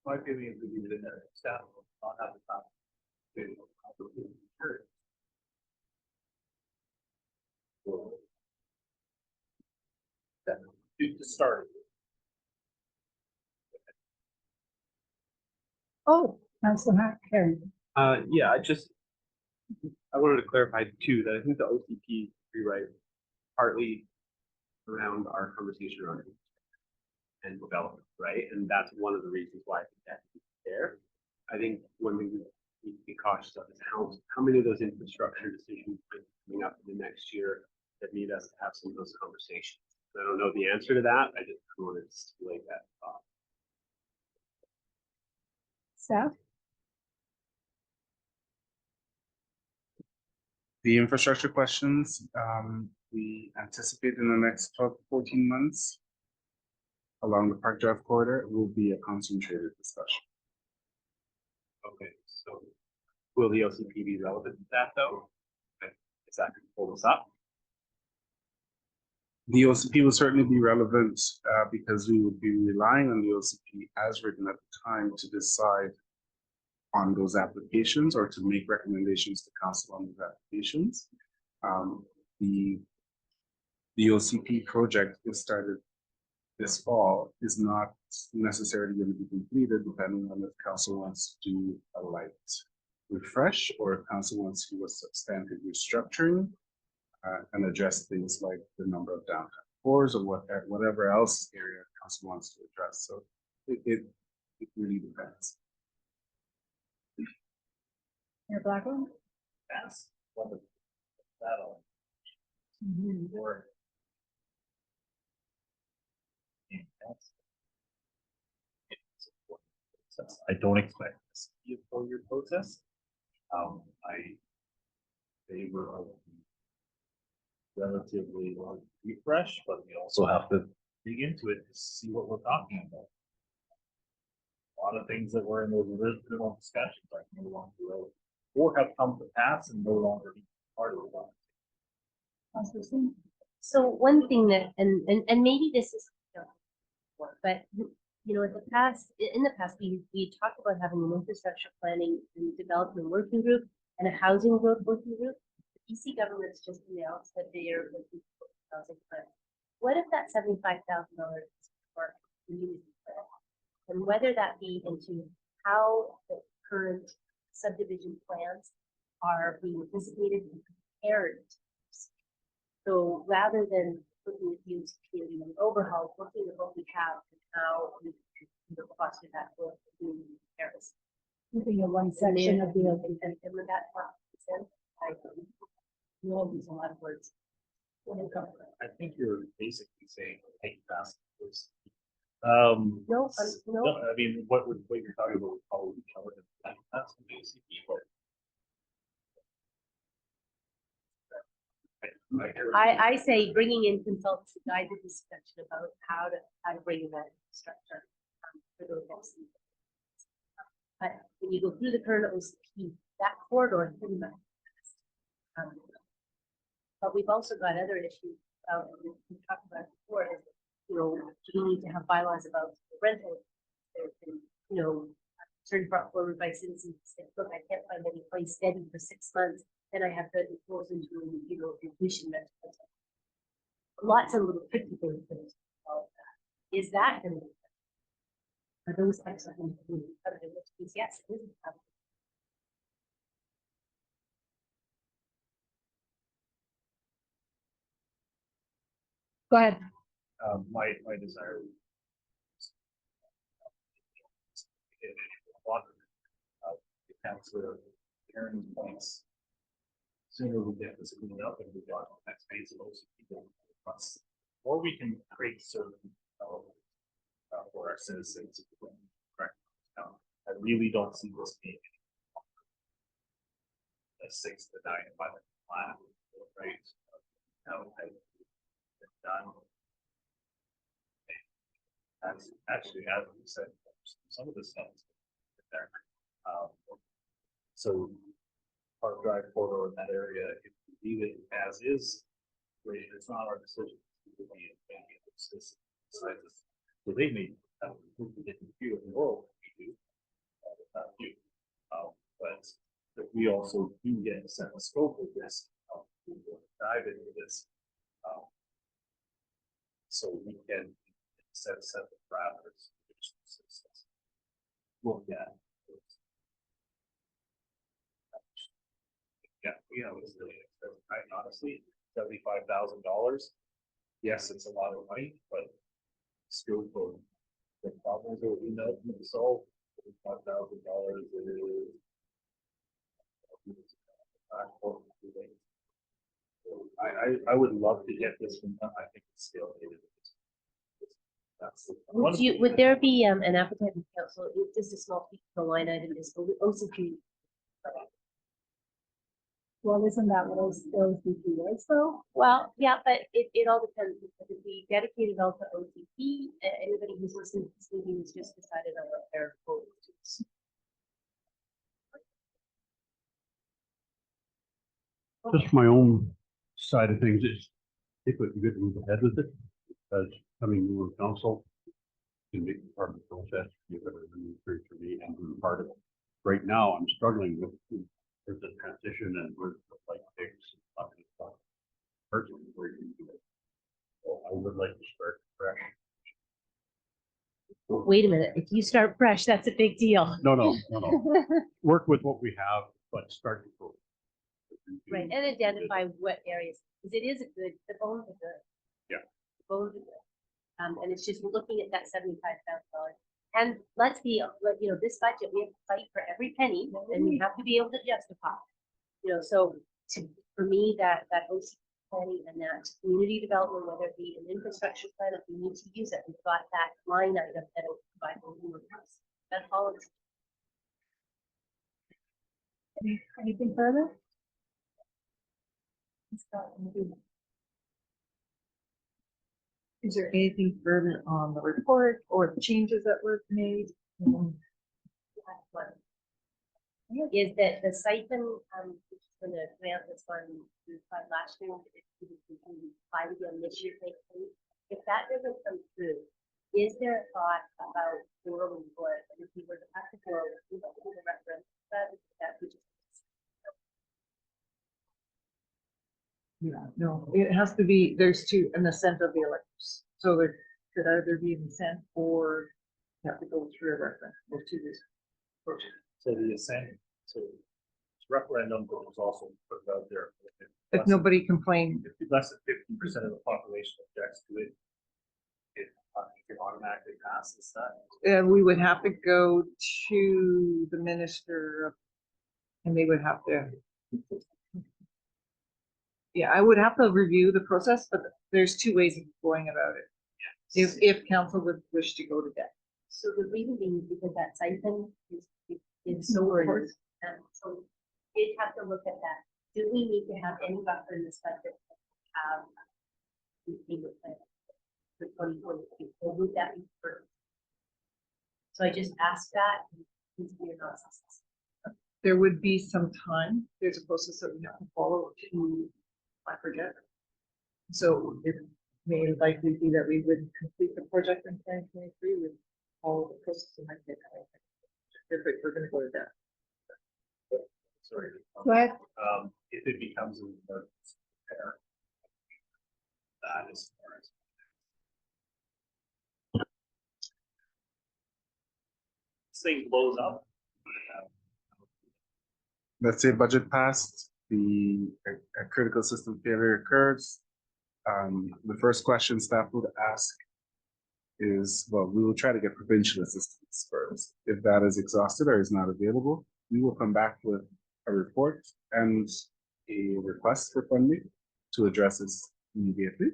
My feeling is we need to staff will not have the time to. To start. Oh, Councilor Karen. Yeah, I wanted to clarify too, that I think the OCP rewrite partly around our conversation around and development, right? And that's one of the reasons why I think that is there. I think one thing we need to be cautious of is how many of those infrastructure decisions are coming up in the next year that need us to have some of those conversations. I don't know the answer to that. I just wanted to stimulate that thought. Staff? The infrastructure questions, we anticipate in the next 12 to 14 months along the Park Drive corridor will be a concentrated discussion. Okay, so will the OCP be relevant to that though? Is that going to pull us up? The OCP will certainly be relevant because we would be relying on the OCP as written at the time to decide on those applications or to make recommendations to council on those applications. The OCP project is started this fall is not necessarily going to be completed depending on if council wants to do a light refresh or if council wants to do a substantive restructuring and address things like the number of downtown cores or whatever else area council wants to address. So it really depends. Mayor Blackwell? That's what the battle. Or. I don't expect this to be a 4-year process. I favor of relatively long refresh, but we also have to dig into it to see what we're talking about. A lot of things that were in those original discussions are no longer relevant or have come to pass and no longer be part of the So one thing that, and maybe this is, but you know, in the past, we talked about having an infrastructure planning and development working group and a housing growth working group. The BC government's just announced that they are looking for a housing plan. What if that $75,000 is for community plan? And whether that be into how the current subdivision plans are being anticipated and prepared. So rather than looking at use community overhaul, looking at what we have and how we can foster that for community repairs. Looking at one section of the. And with that, I know these a lot of words. I think you're basically saying, take fast. No, no. I mean, what you're talking about would probably be covered in that. That's the basic, but I say bringing in consultants to guide the discussion about how to bring that structure for those next. But when you go through the current OCP, that corridor is pretty much fast. But we've also got other issues. We talked about before. Is, you know, do we need to have bylaws about rental? There's been, you know, certain brought forward by citizens. Said, look, I can't find any place steady for 6 months. Then I have to impose into, you know, completion rental. Lots of little tricky things. Is that going to be? Are those types of things? Yes, it is. Go ahead. My desire. Councillor Aaron's points. Sooner we get this cleaned up and we got next phase of OCP, or we can create certain for our citizens. Correct. I really don't see this being a 6 to 9 by the plan, right? Done. That's actually, as we said, some of the stuff is there. So Park Drive corridor in that area, if we leave it as is, great, it's not our decision. So they may have a different view of the world than we do. Not you. But if we also do get a sense of scope of this, we will dive into this. So we can set the parameters. Look at. Yeah, it's really expensive. Honestly, $75,000. Yes, it's a lot of money, but still for the problems that we know to solve, $75,000 is. I would love to get this one done. I think it's still needed. Would there be an appetite in council? Just a small piece of the line item is OCP. Well, isn't that what OCP is though? Well, yeah, but it all depends. Because if we dedicated all to OCP, anybody who's listening to this meeting has just decided on what their vote is. Just my own side of things is, I think we could move ahead with it, because coming new council can make part of the process, give it a new experience for me and being part of it. Right now, I'm struggling with the transition and with the like takes personally where you can do it. So I would like to start fresh. Wait a minute. If you start fresh, that's a big deal. No. Work with what we have, but start to grow. Right, and identify what areas, because it is a good, the bones are good. Yeah. The bones are good. And it's just looking at that $75,000. And let's be, you know, this budget, we have to fight for every penny, and we have to be able to justify. You know, so for me, that OCP planning and that community development, whether it be an infrastructure plan, if we need to use it, we've got that line item that will provide the us. That's all. Anything further? Is there anything further on the report or the changes that were made? Is that the siphon, which is going to grant this one we applied last year, it's going to be applied again this year, thankfully. If that doesn't come through, is there a thought about rural input, if we were to have to go with the reference, that we just. Yeah, no, it has to be, there's two, an assent of the electors. So there could either be an assent or you have to go through a referendum or to this project. So the assent, so it's referendum, but it's also put out there. If nobody complained, If less than 50% of the population objects to it, it automatically passes that. we would have to go to the minister and they would have to. Yeah, I would have to review the process, but there's two ways of going about it. If council would wish to go to that. So the reason being is because that siphon is so important. And so we'd have to look at that. Do we need to have any buffer in this budget to have the payment plan for 2022? Or would that be first? So I just asked that. And we're not successful. There would be some time. There's a process that we have to follow to, I forget. So it may likely be that we would complete the project in 2023 with all the process and like that. If we're going to go to that. Sorry. Go ahead. If it becomes an emergency repair, that is far as. This thing blows up. Let's say budget passed, a critical system failure occurs. The first question staff would ask is, well, we will try to get provincial assistance first. If that is exhausted or is not available, we will come back with a report and a request for funding to address this immediately.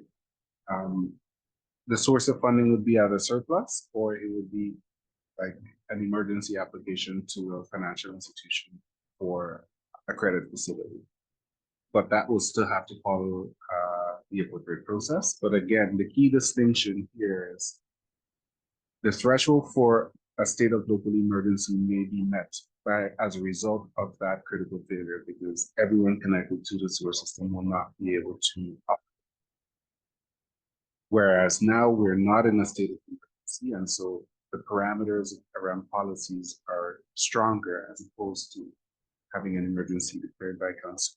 The source of funding would be either surplus or it would be like an emergency application to a financial institution for a credit facility. But that will still have to follow the appropriate process. But again, the key distinction here is the threshold for a state of local emergency may be met as a result of that critical failure, because everyone connected to the sewer system will not be able to operate. Whereas now we're not in a state of emergency, and so the parameters around policies are stronger as opposed to having an emergency declared by council.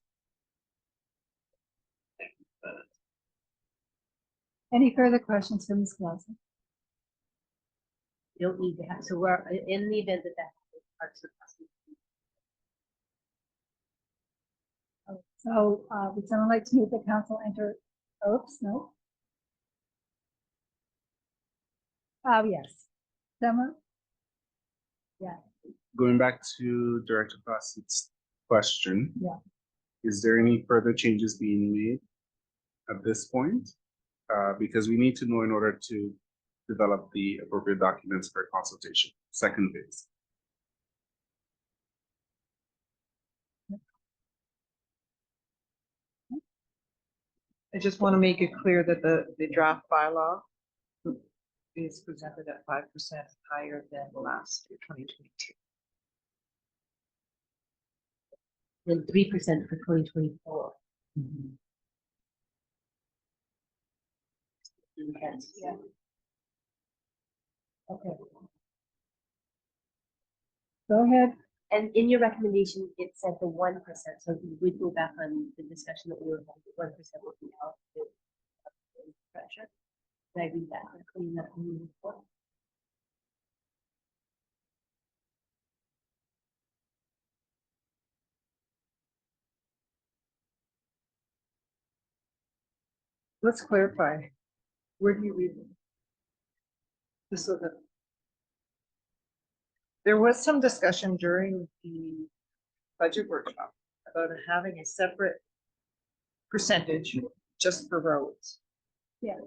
Any further questions for Ms. Clausen? You don't need to have, so we're in the event that parts of So, would someone like to move the council enter, oops, no? Oh, yes. Someone? Yeah. Going back to Director Fawcett's question. Yeah. Is there any further changes being made at this point? Because we need to know in order to develop the appropriate documents for consultation. Second phase. I just want to make it clear that the draft bylaw is presented at 5% higher than last year, 2022. then 3% for 2024. Yes. Yeah. Okay. Go ahead. And in your recommendation, it said the 1%, so we go back on the discussion that we were having, 1% would be allocated pressure. Did I read that correctly in that report? Let's clarify. Where do you read it? Just so that there was some discussion during the budget workshop about having a separate percentage just for roads. Yeah.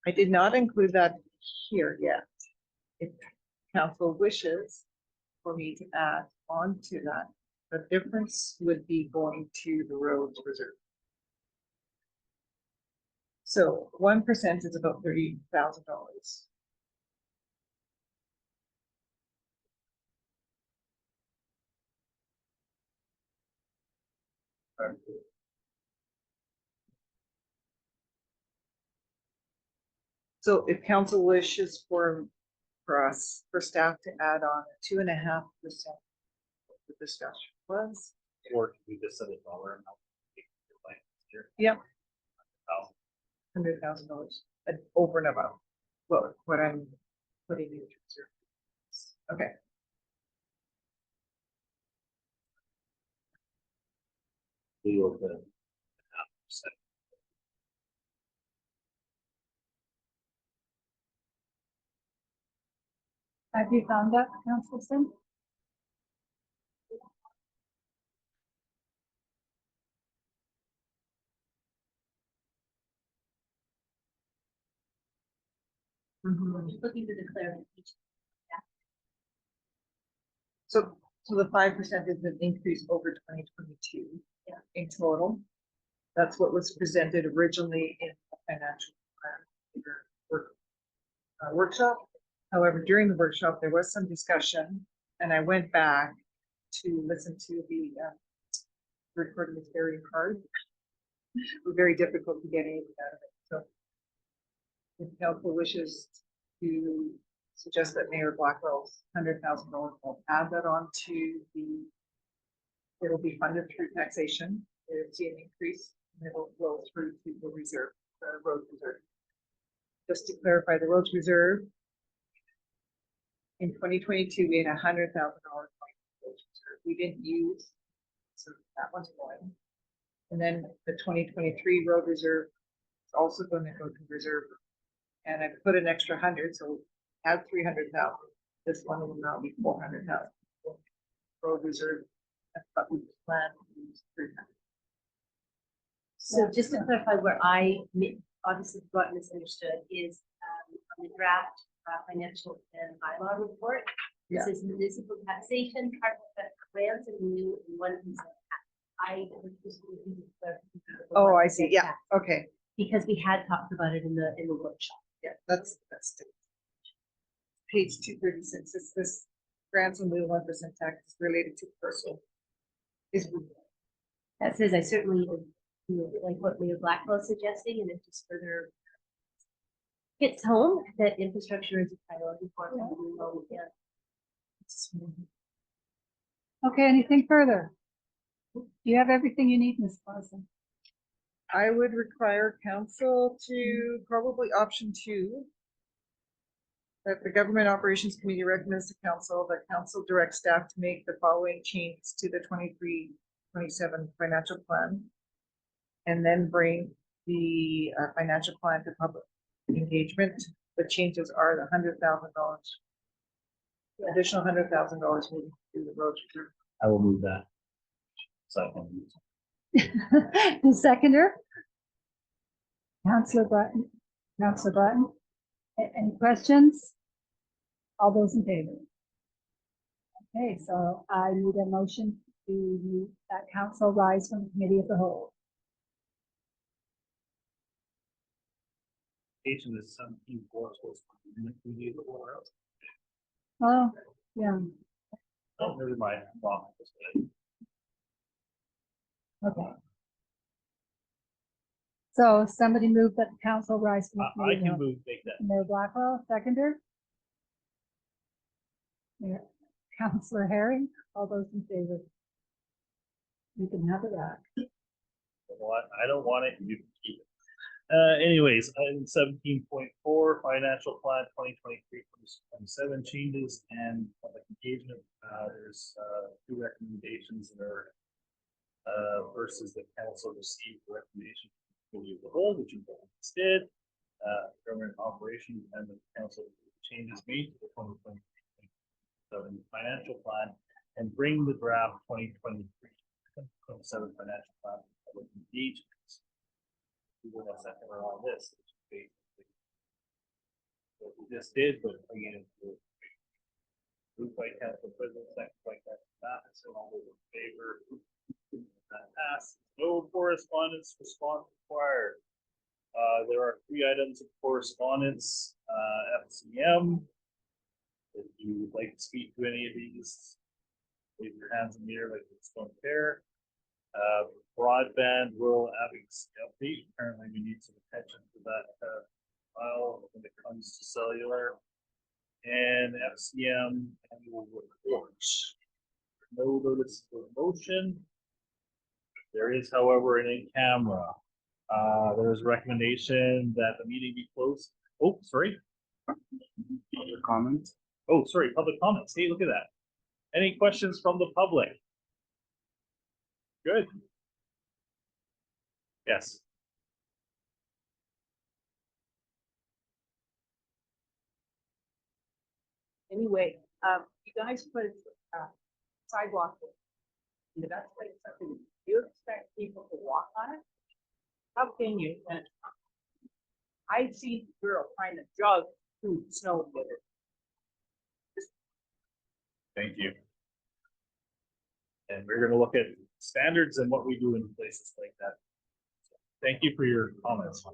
I did not include that here yet. If council wishes for me to add on to that, the difference would be going to the roads reserve. So 1% is about $30,000. So if council wishes for us, for staff to add on 2.5%, the discussion was. Or we just set a dollar amount. Yep. Oh, $100,000 over and above what I'm putting in reserve. Okay. we will put 0.5%. Have you found that, Council Sim? Just looking to declare each. So the 5% is an increase over 2022. Yeah. In total. That's what was presented originally in the financial plan workshop. However, during the workshop, there was some discussion, and I went back to listen to the recording. Is very hard. It was very difficult to get anything out of it. So if council wishes to suggest that Mayor Blackwell's $100,000 will add that on to it'll be funded through taxation. It'll see an increase, and it'll flow through to the reserve, the road reserve. Just to clarify, the roads reserve in 2022, we had $100,000 reserve. We didn't use, so that one's going. And then the 2023 road reserve is also going to go to reserve. And I put an extra 100, so add 300,000. This one will now be 400,000. Road reserve. That's what we plan to use 300. So just to clarify where I obviously got misunderstood is on the draft financial and bylaw report. This is municipal taxation, grants and new and 1%. I was just looking for Oh, I see. Yeah. Okay. because we had talked about it in the workshop. Yeah, that's page 236. It's this grants and lieu 1% tax related to personal. That says I certainly like what Mayor Blackwell is suggesting, and it just further hits home that infrastructure is a priority for us. Okay, anything further? You have everything you need, Ms. Clausen. I would require council to probably option 2. That the Government Operations Committee recommends to council that council direct staff to make the following changes to the 23-27 financial plan. And then bring the financial plan to public engagement. The changes are the $100,000. Additional $100,000 moving to the road reserve. I will move that. So The seconder? Councillor Bratton. Councillor Bratton. Any questions? All those in favor? Okay, so I need a motion to that council rise from the committee of the whole. Agent is 17 force was we need the water else. Oh, yeah, Oh, never mind. Well, okay. So somebody move that the council rise from the I committee of the can whole. move, make that. Mayor Blackwell, seconder. Mayor, Councillor Herring, all those in favor? You can have it back. I don't want it, you can keep it. Anyways, item 17.4, financial plan 2023-27 changes and public engagement. There's 2 recommendations that are versus the council received the recommendation from the whole, which you guys did. Government operations and the council changes made to the 2023-27 financial plan and bring the draft 2023-27 financial plan to public engagement. We will have second around this, which is basically what we just did, but again, moved by council president, second by council Matheson, so all those in favor. That passed. No correspondence response required. There are 3 items of correspondence. FCM. If you would like to speak to any of these, leave your hands in the air like it's don't care. Broadband rural advocacy update. Apparently we need some attention to that file when it comes to cellular. And FCM annual reports. No notice of motion. There is, however, an in-camera. There is a recommendation that the meeting be closed. Oh, sorry. Other comments? Oh, sorry, public comments. Hey, look at that. Any questions from the public? Good. Yes. Anyway, you guys put sidewalk in the best place, something, you expect people to walk on it? How can you? And I see a girl trying to jog through snow with it. Thank you. And we're gonna look at standards and what we do in places like that. Thank you for your comments.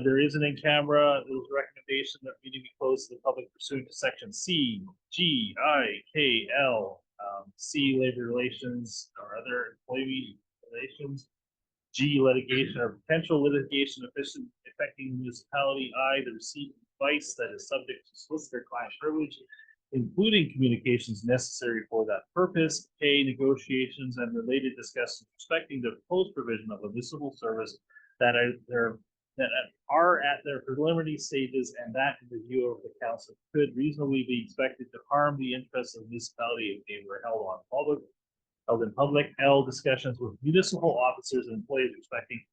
There is an in-camera, there's a recommendation that meeting be closed to the public pursuant to section C, G, I, K, L, C, labor relations or other employee relations, G, litigation or potential litigation affecting the municipality, I, the receipt of advice that is subject to solicitor-client privilege, including communications necessary for that purpose, K, negotiations and related discussions respecting the proposed provision of a municipal service that are at their preliminary stages and that in the view of the council could reasonably be expected to harm the interests of the municipality if they were held in public. L, discussions with municipal officers and employees respecting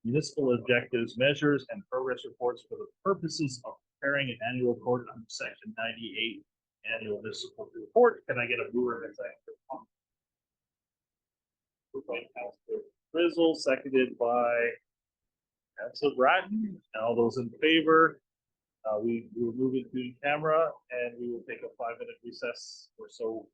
municipal objectives, measures, and progress reports for the purposes of preparing an annual report under section 98 annual municipal report. Can I get a mover and a second? Moved by Councilor Frizzle, seconded by Councilor Bratton. And all those in favor, we will move into camera and we will take a 5-minute recess or so.